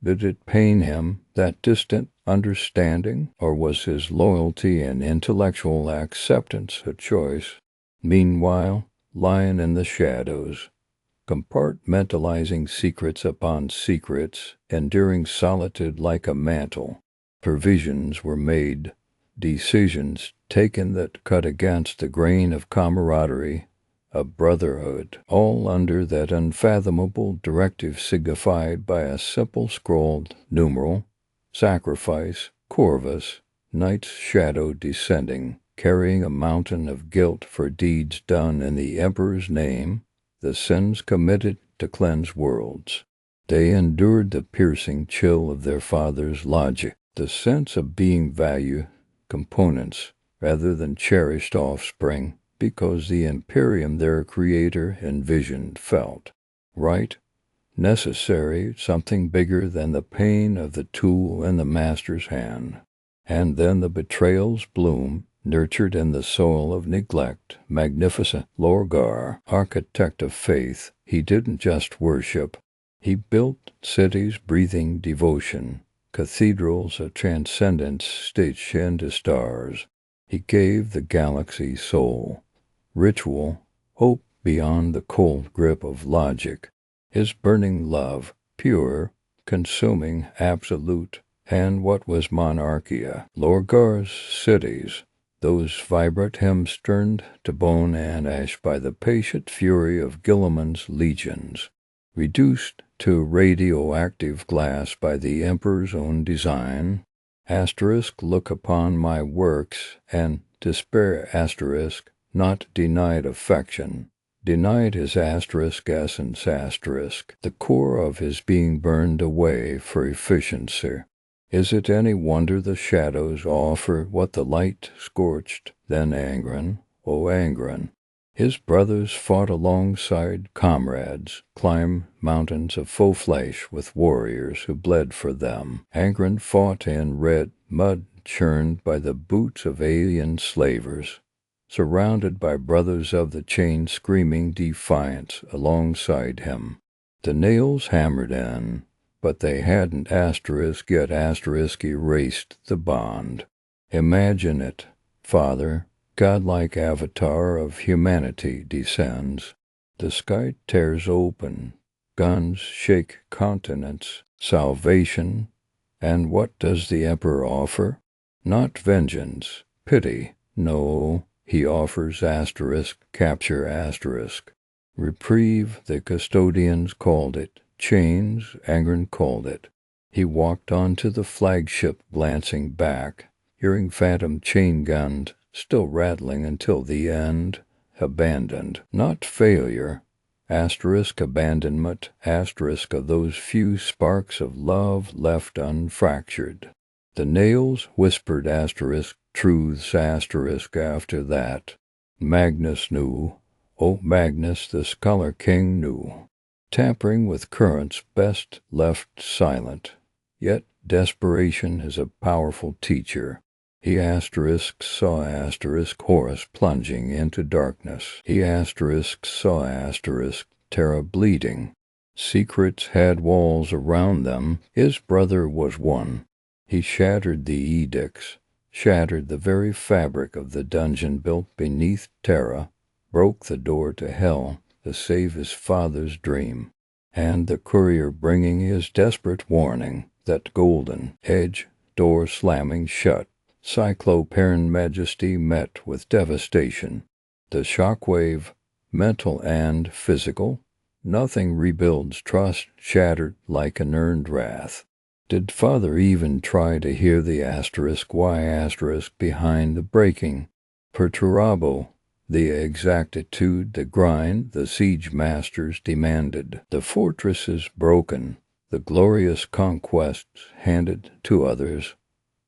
Did it pain him, that distant understanding, or was his loyalty and intellectual acceptance a choice? Meanwhile, lying in the shadows, compartmentalizing secrets upon secrets, enduring solitude like a mantle, provisions were made, decisions taken that cut against the grain of camaraderie, of brotherhood, all under that unfathomable directive signified by a simple scrolled numeral, sacrifice, Corvus, night's shadow descending, carrying a mountain of guilt for deeds done in the Emperor's name, the sins committed to cleanse worlds. They endured the piercing chill of their father's logic, the sense of being value components rather than cherished offspring, because the Imperium their creator envisioned felt right, necessary, something bigger than the pain of the tool in the master's hand. And then the betrayals bloom, nurtured in the soil of neglect. Magnificent Lorgar, architect of faith, he didn't just worship. He built cities breathing devotion, cathedrals of transcendence stitched into stars. He gave the galaxy soul, ritual, hope beyond the cold grip of logic. His burning love, pure, consuming, absolute. And what was monarchia? Lorgar's cities, those vibrant hymns turned to bone and ash by the patient fury of Guilliman's legions, reduced to radioactive glass by the Emperor's own design. Asterisk, look upon my works, and despair asterisk, not denied affection, denied his asterisk essence asterisk, the core of his being burned away for efficiency. Is it any wonder the shadows offer what the light scorched? Then Angron, O Angron. His brothers fought alongside comrades, climbed mountains of faux flesh with warriors who bled for them. Angron fought in red mud churned by the boots of alien slavers, surrounded by brothers of the chain screaming defiance alongside him. The nails hammered in, but they hadn't asterisk yet asterisk erased the bond. Imagine it, Father, godlike avatar of humanity descends. The sky tears open, guns shake continents, salvation, and what does the Emperor offer? Not vengeance, pity, no, he offers asterisk, capture asterisk. Reprieve, the custodians called it. Chains, Angron called it. He walked onto the flagship, glancing back, hearing phantom chain guns still rattling until the end. Abandoned, not failure. Asterisk abandonment, asterisk of those few sparks of love left unfractured. The nails whispered asterisk truths asterisk after that. Magnus knew. Oh, Magnus, the Scholar King knew. tampering with currents best left silent. Yet desperation is a powerful teacher. He saw Horus plunging into darkness. He saw Terra bleeding. Secrets had walls around them. His brother was one. He shattered the edicts, shattered the very fabric of the dungeon built beneath Terra, broke the door to hell to save his father's dream. And the courier bringing his desperate warning, that golden edge door slamming shut, Cyclopean majesty met with devastation. The shockwave, mental and physical, nothing rebuilds trust shattered like an earned wrath. Did father even try to hear the Y behind the breaking? Perturabo, the exactitude, the grind the siege masters demanded. The fortresses broken, the glorious conquests handed to others,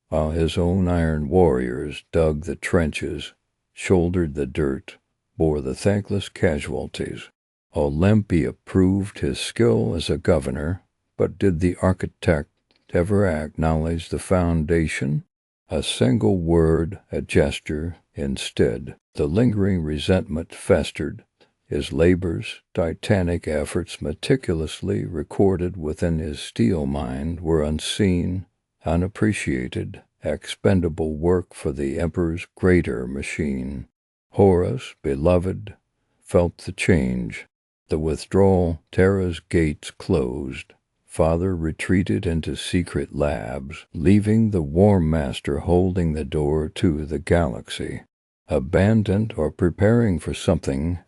while his own iron warriors dug the trenches, shouldered the dirt, bore the thankless casualties. Olympia proved his skill as a governor, but did the architect ever acknowledge the foundation? A single word, a gesture, instead. The lingering resentment festered. His labors, titanic efforts meticulously recorded within his steel mind, were unseen, unappreciated, expendable work for the Emperor's greater machine. Horus, beloved, felt the change. The withdrawal, Terra's gates closed. Father retreated into secret labs, leaving the War Master holding the door to the galaxy. Abandoned or preparing for something,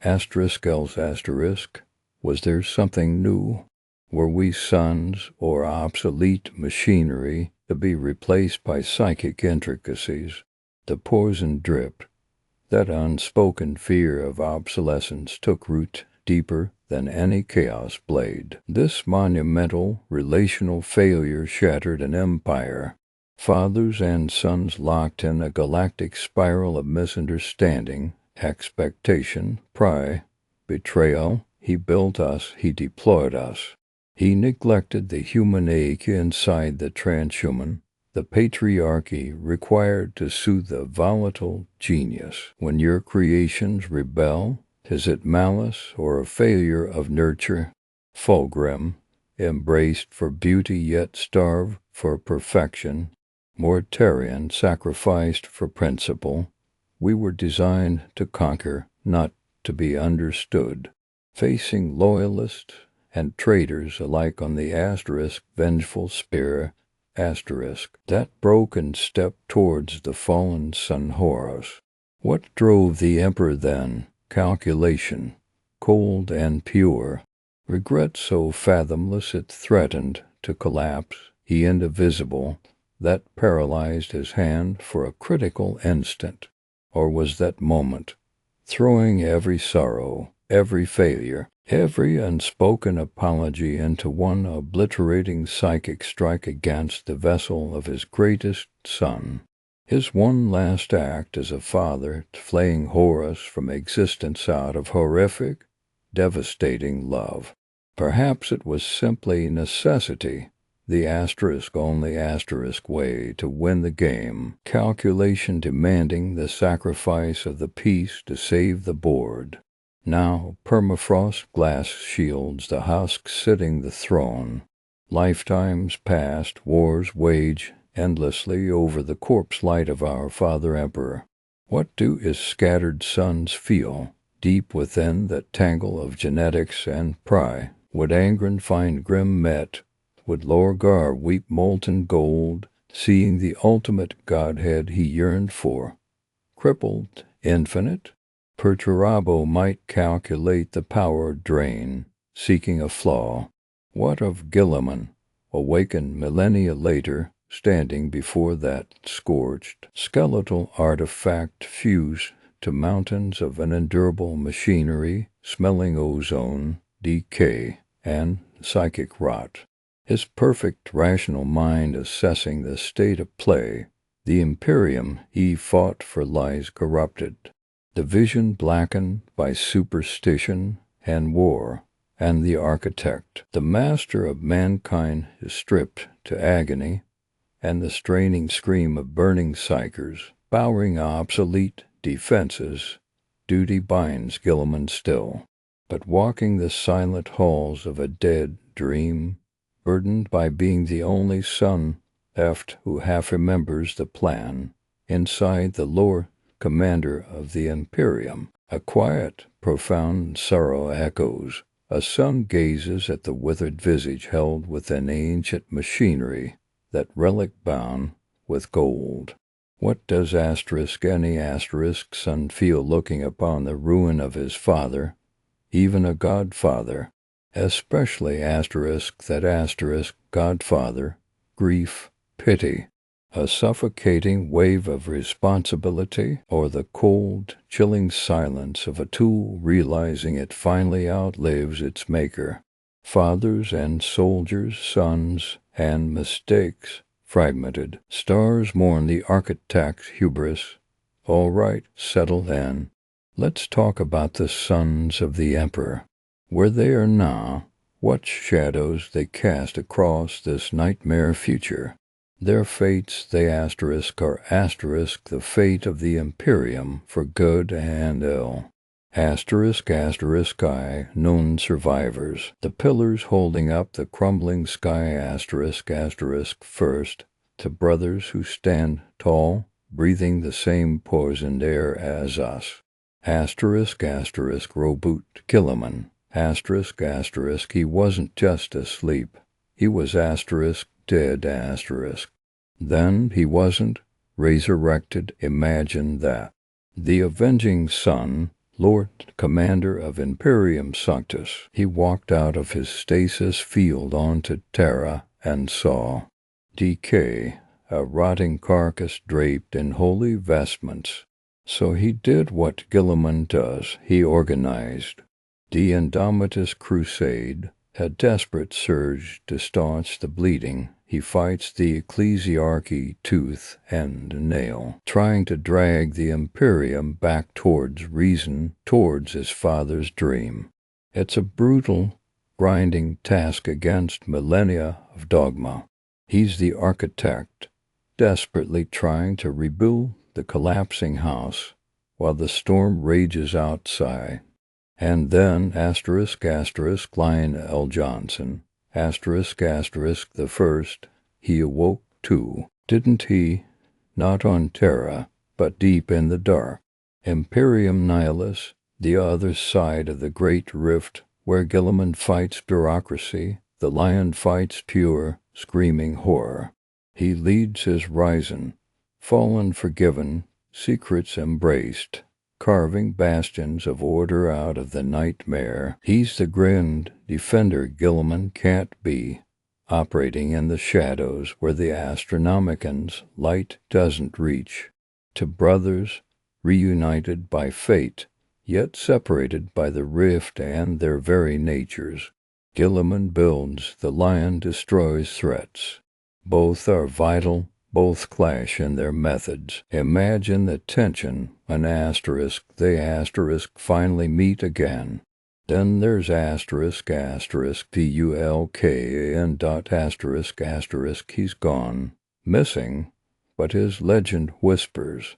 was there something new? Were we sons or obsolete machinery to be replaced by psychic intricacies? The poison dripped. That unspoken fear of obsolescence took root deeper than any chaos blade. This monumental relational failure shattered an empire. Fathers and sons locked in a galactic spiral of misunderstanding, expectation, pride, betrayal. He built us, he deployed us. He neglected the human ache inside the transhuman, the patriarchy required to soothe the volatile genius. When your creations rebel, is it malice or a failure of nurture? Fulgrim, embraced for beauty yet starved for perfection, Mortarian sacrificed for principle. We were designed to conquer, not to be understood. Facing loyalists and traitors alike on the vengeful spear, that broken step towards the fallen son Horus. What drove the Emperor then? Calculation, cold and pure. Regret so fathomless it threatened to collapse, he indivisible, that paralyzed his hand for a critical instant. Or was that moment, throwing every sorrow, every failure, every unspoken apology into one obliterating psychic strike against the vessel of his greatest son? His one last act as a father, flaying Horus from existence out of horrific, devastating love. Perhaps it was simply necessity, the only way to win the game, calculation demanding the sacrifice of the peace to save the board. Now permafrost glass shields the husk sitting the throne. Lifetimes past, wars wage endlessly over the corpse light of our Father Emperor. What do his scattered sons feel, deep within that tangle of genetics and pride? Would Angron find grim met? Would Lorgar weep molten gold, seeing the ultimate godhead he yearned for? Crippled, infinite? Perturabo might calculate the power drain, seeking a flaw. What of Guilliman, awakened millennia later, standing before that scorched, skeletal artifact fused to mountains of unendurable machinery, smelling ozone, decay, and psychic rot? His perfect rational mind assessing the state of play, the Imperium he fought for lies corrupted, the vision blackened by superstition and war, and the architect. The master of mankind is stripped to agony, and the straining scream of burning psychers, bowering obsolete defenses, duty binds Guilliman still. But walking the silent halls of a dead dream, burdened by being the only son left who half remembers the plan, inside the Lord Commander of the Imperium, a quiet, profound sorrow echoes. A son gazes at the withered visage held within ancient machinery, that relic bound with gold. What does any son feel looking upon the ruin of his father, even a godfather, especially that godfather, grief, pity, a suffocating wave of responsibility, or the cold, chilling silence of a tool realizing it finally outlives its maker? Fathers and soldiers, sons and mistakes, fragmented. Stars mourn the architect's hubris. All right, settle then. Let's talk about the sons of the Emperor. Where they are now, what shadows they cast across this nightmare future. Their fates, are the fate of the Imperium for good and ill. Known survivors, the pillars holding up the crumbling sky, first, to brothers who stand tall, breathing the same poisoned air as us. Roboute Guilliman, he wasn't just asleep, he was dead, Then he wasn't resurrected, imagine that. The avenging son, Lord Commander of Imperium Sanctus, he walked out of his stasis field onto Terra and saw decay, a rotting carcass draped in holy vestments. So he did what Guilliman does, he organized the indomitous crusade, a desperate surge to staunch the bleeding. He fights the ecclesiarchy tooth and nail, trying to drag the Imperium back towards reason, towards his father's dream. It's a brutal, grinding task against millennia of dogma. He's the architect, desperately trying to rebuild the collapsing house while the storm rages outside. And then, Lionel Johnson, the first, he awoke too, didn't he? Not on Terra, but deep in the dark. Imperium Nihilus, the other side of the great rift, where Guilliman fights bureaucracy, the lion fights pure, screaming horror. He leads his risen, fallen forgiven, secrets embraced, carving bastions of order out of the nightmare. He's the grand defender Guilliman can't be, operating in the shadows where the Astronomican's light doesn't reach. To brothers, reunited by fate, yet separated by the rift and their very natures, Guilliman builds, the lion destroys threats. Both are vital, both clash in their methods. Imagine the tension when they finally meet again. Then there's PULK he's gone, missing, but his legend whispers.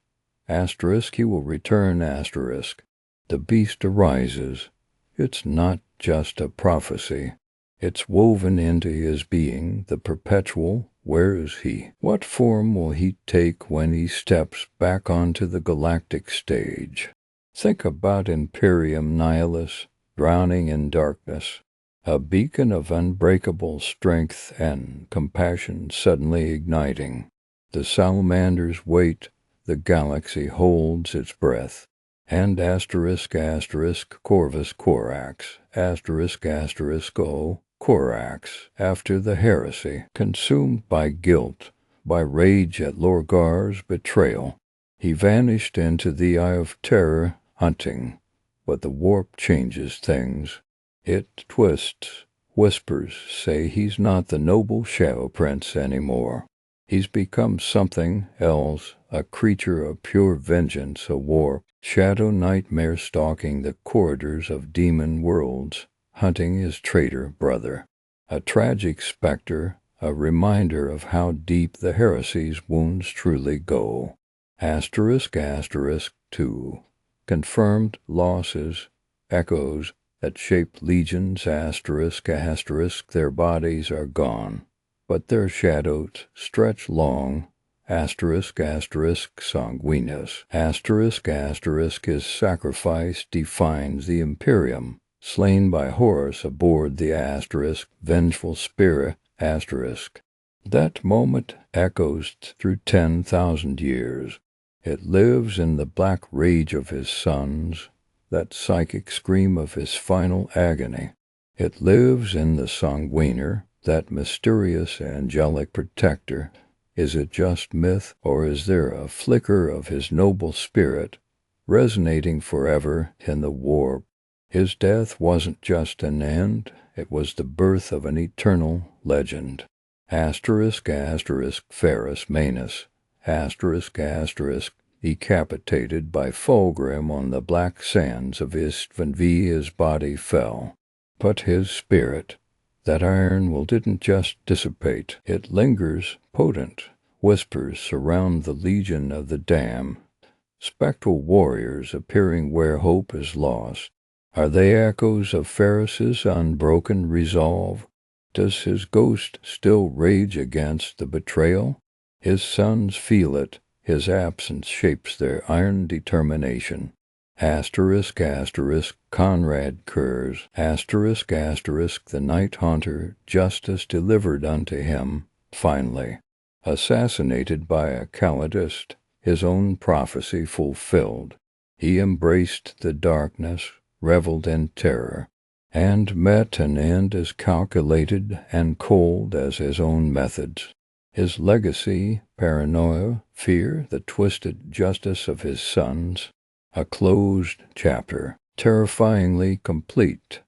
He will return, The beast arises. It's not just a prophecy. It's woven into his being, the perpetual. Where is he? What form will he take when he steps back onto the galactic stage? Think about Imperium Nihilus, drowning in darkness. A beacon of unbreakable strength and compassion suddenly igniting. The salamanders wait, the galaxy holds its breath. And Corvus Corax, Corax, after the heresy, consumed by guilt, by rage at Lorgar's betrayal. He vanished into the Eye of Terror, hunting, but the warp changes things. It twists, whispers say he's not the noble Shadow Prince anymore. He's become something else, a creature of pure vengeance, a warp, shadow nightmare stalking the corridors of demon worlds, hunting his traitor brother. A tragic specter, a reminder of how deep the heresy's wounds truly go. Asterisk, asterisk, 2. Confirmed losses, echoes that shaped legions, asterisk, asterisk, their bodies are gone, but their shadows stretch long, asterisk, asterisk, sanguinis, asterisk, asterisk, his sacrifice defines the Imperium, slain by Horus aboard the asterisk, vengeful spirit, asterisk. That moment echoes through 10,000 years. It lives in the black rage of his sons, that psychic scream of his final agony. It lives in the sanguiner, that mysterious angelic protector. Is it just myth, or is there a flicker of his noble spirit, resonating forever in the warp? His death wasn't just an end, it was the birth of an eternal legend. Asterisk, asterisk, Ferus Manus, asterisk, asterisk, decapitated by Fulgrim on the black sands of Istvan V. His body fell. But his spirit, that iron will didn't just dissipate, it lingers potent. Whispers surround the legion of the damned, spectral warriors appearing where hope is lost. Are they echoes of Ferris's unbroken resolve? Does his ghost still rage against the betrayal? His sons feel it, his absence shapes their iron determination. Asterisk, asterisk, Conrad Kurz, asterisk, asterisk, the night haunter, justice delivered unto him, finally. Assassinated by a Calidist, his own prophecy fulfilled. He embraced the darkness, reveled in terror, and met an end as calculated and cold as his own methods. His legacy, paranoia, fear, the twisted justice of his sons, a closed chapter, terrifyingly complete.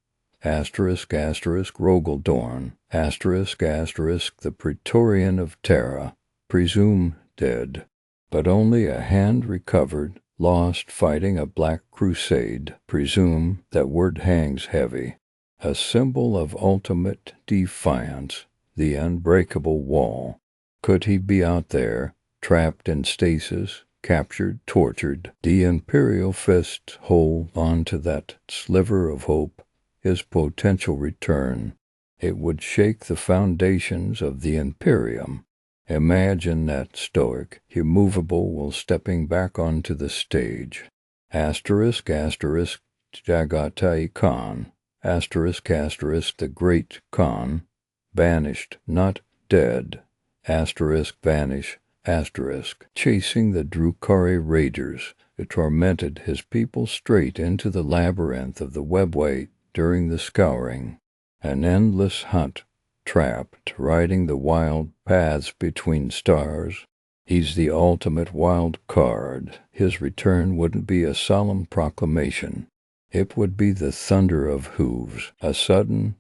Asterisk, asterisk, Rogal Dorn, asterisk, asterisk, the Praetorian of Terra, presumed dead, but only a hand recovered, lost fighting a Black Crusade, presume that word hangs heavy, a symbol of ultimate defiance, the unbreakable wall. Could he be out there, trapped in stasis, captured, tortured? The imperial fists hold on to that sliver of hope, his potential return. It would shake the foundations of the Imperium. Imagine that stoic, immovable while stepping back onto the stage. Asterisk, asterisk, Jagatai Khan, asterisk, asterisk, the great Khan, banished, not dead, asterisk, vanish, asterisk, chasing the Drukhari raiders, it tormented his people straight into the labyrinth of the webway during the scouring, an endless hunt, trapped, riding the wild paths between stars. He's the ultimate wild card. His return wouldn't be a solemn proclamation. It would be the thunder of hooves, a sudden,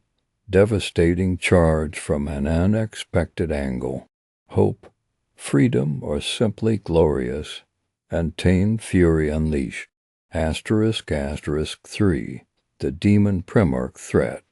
devastating charge from an unexpected angle. Hope, freedom, or simply glorious, untamed fury unleashed. Asterisk, asterisk, 3. The demon Primarch threat.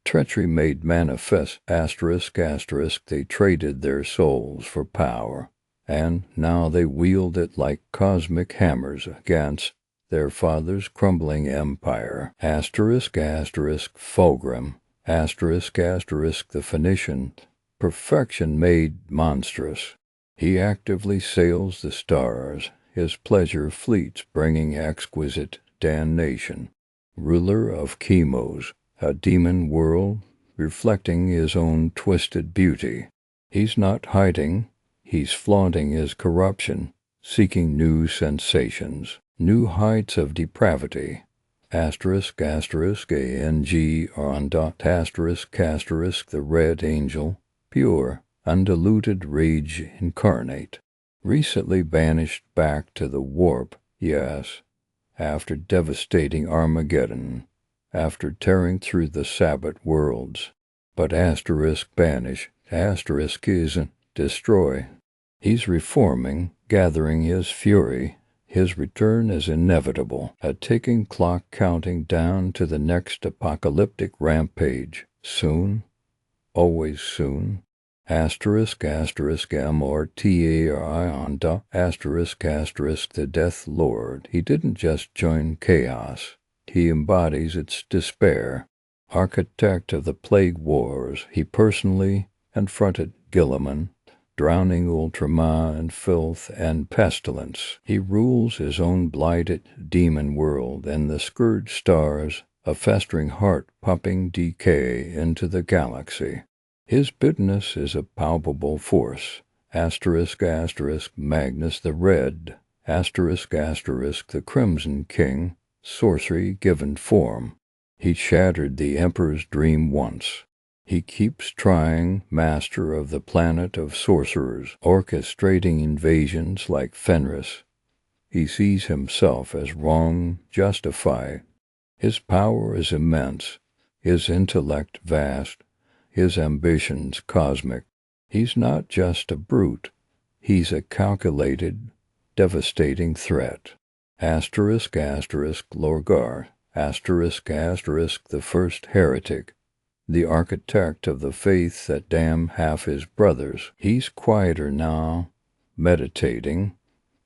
Treachery made manifest, asterisk, asterisk, they traded their souls for power, and now they wield it like cosmic hammers against their father's crumbling empire. Asterisk, asterisk, Fulgrim, asterisk, asterisk, the Phoenician, perfection made monstrous. He actively sails the stars, his pleasure fleets bringing exquisite damnation. Ruler of Chemos, a demon world, reflecting his own twisted beauty. He's not hiding, he's flaunting his corruption, seeking new sensations, new heights of depravity. Asterisk, asterisk, ANG, Arondot, asterisk, asterisk, the red angel, pure, undiluted rage incarnate. Recently banished back to the warp, yes, after devastating Armageddon, after tearing through the Sabbath worlds. But asterisk banish, asterisk isn't destroy. He's reforming, gathering his fury, His return is inevitable, a ticking clock counting down to the next apocalyptic rampage. Soon, always soon. Asterisk, asterisk, M-or-T-A-R-I-onda, asterisk, asterisk, the Death Lord. He didn't just join chaos. He embodies its despair. Architect of the plague wars, he personally confronted Guilliman, drowning Ultraman in filth and pestilence. He rules his own blighted demon world, and the scourged stars, a festering heart-pumping decay into the galaxy. His bitterness is a palpable force. Asterisk, asterisk, Magnus the Red. Asterisk, asterisk, the Crimson King. Sorcery given form. He shattered the Emperor's dream once. He keeps trying, master of the planet of sorcerers, orchestrating invasions like Fenris. He sees himself as wrong justified. His power is immense, his intellect vast, his ambitions cosmic. He's not just a brute, he's a calculated, devastating threat. Asterisk, asterisk, Lorgar. Asterisk, asterisk, the first heretic, the architect of the faith that damned half his brothers. He's quieter now, meditating,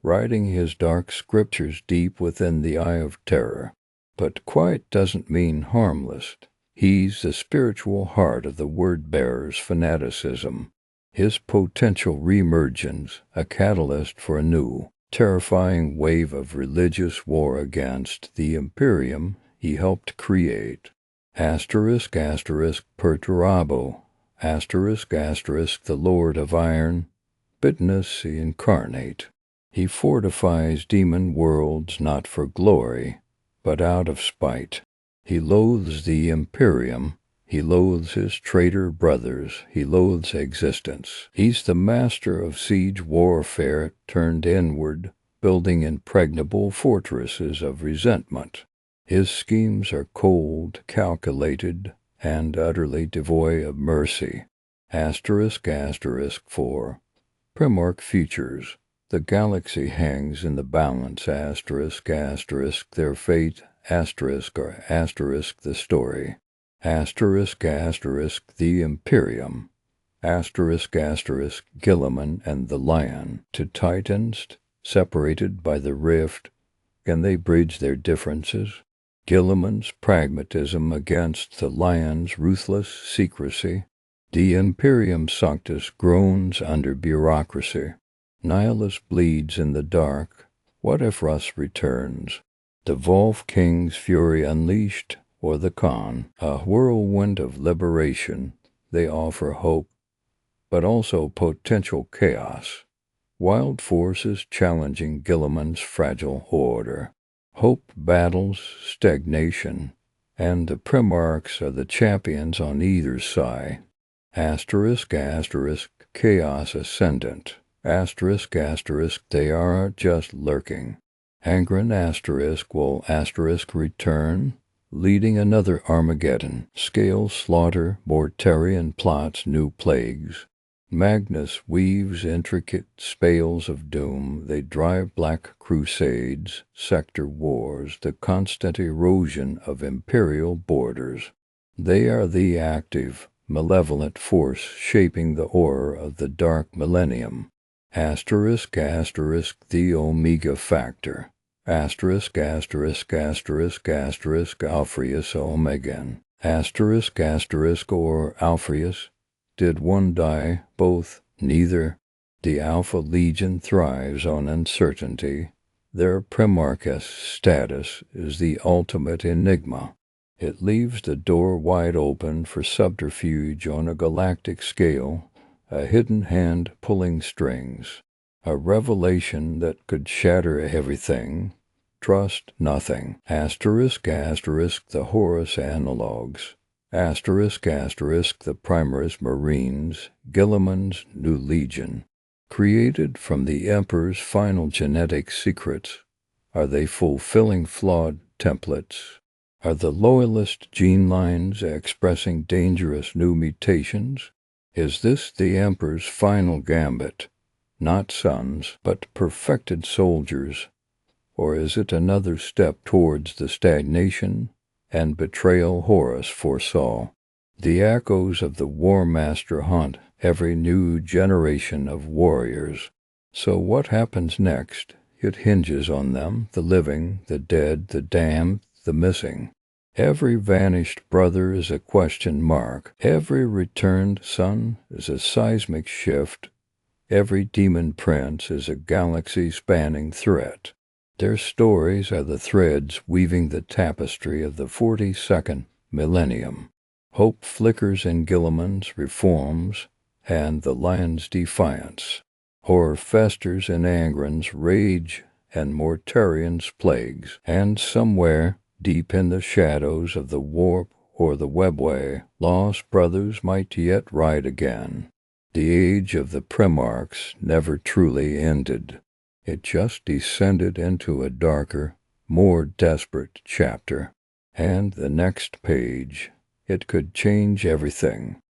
writing his dark scriptures deep within the eye of terror. But quiet doesn't mean harmless. He's the spiritual heart of the word-bearer's fanaticism. His potential reemergence, a catalyst for a new, terrifying wave of religious war against the Imperium he helped create. Asterisk, asterisk, Perturabo. Asterisk, asterisk, the Lord of Iron. Bitterness incarnate. He fortifies demon worlds not for glory, but out of spite. He loathes the Imperium. He loathes his traitor brothers. He loathes existence. He's the master of siege warfare turned inward, building impregnable fortresses of resentment. His schemes are cold, calculated, and utterly devoid of mercy. Asterisk, asterisk, for Primarch futures. The galaxy hangs in the balance. Asterisk, asterisk, their fate. Asterisk, or asterisk, the story. Asterisk, asterisk, the Imperium. Asterisk, asterisk, Guilliman and the Lion. To Titans, separated by the rift, can they bridge their differences? Guilliman's pragmatism against the Lion's ruthless secrecy. The Imperium Sanctus groans under bureaucracy. Nihilus bleeds in the dark. What if Russ returns? The Volf King's fury unleashed, or the Khan, a whirlwind of liberation. They offer hope, but also potential chaos. Wild forces challenging Guilliman's fragile order. Hope battles stagnation, and the Primarchs are the champions on either side. Asterisk, asterisk, chaos ascendant. Asterisk, asterisk, they are just lurking. Angren asterisk will asterisk return, leading another Armageddon. Scale slaughter, Mortarian plots new plagues. Magnus weaves intricate spales of doom. They drive black crusades, sector wars, the constant erosion of imperial borders. They are the active, malevolent force shaping the aura of the dark millennium. Asterisk, asterisk, the Omega Factor. Asterisk, asterisk, asterisk, asterisk, Alpheus Omegan. Asterisk, asterisk, or Alpheus. Did one die? Both? Neither. The Alpha Legion thrives on uncertainty. Their Primarchs status is the ultimate enigma. It leaves the door wide open for subterfuge on a galactic scale, a hidden hand pulling strings, a revelation that could shatter everything. Trust nothing. Asterisk, asterisk, the Horus analogs. Asterisk, asterisk, the Primarchs Marines, Guilliman's new legion. Created from the Emperor's final genetic secrets. Are they fulfilling flawed templates? Are the loyalist gene lines expressing dangerous new mutations? Is this the Emperor's final gambit? Not sons, but perfected soldiers, Or is it another step towards the stagnation and betrayal Horus foresaw? The echoes of the War Master haunt every new generation of warriors. So what happens next? It hinges on them, the living, the dead, the damned, the missing. Every vanished brother is a question mark. Every returned son is a seismic shift. Every demon prince is a galaxy-spanning threat. Their stories are the threads weaving the tapestry of the 42nd millennium. Hope flickers in Guilliman's reforms and the land's defiance. Horror festers in Angron's rage and Mortarian's plagues. And somewhere, deep in the shadows of the warp or the webway, lost brothers might yet ride again. The age of the Primarchs never truly ended. It just descended into a darker, more desperate chapter. And the next page, it could change everything.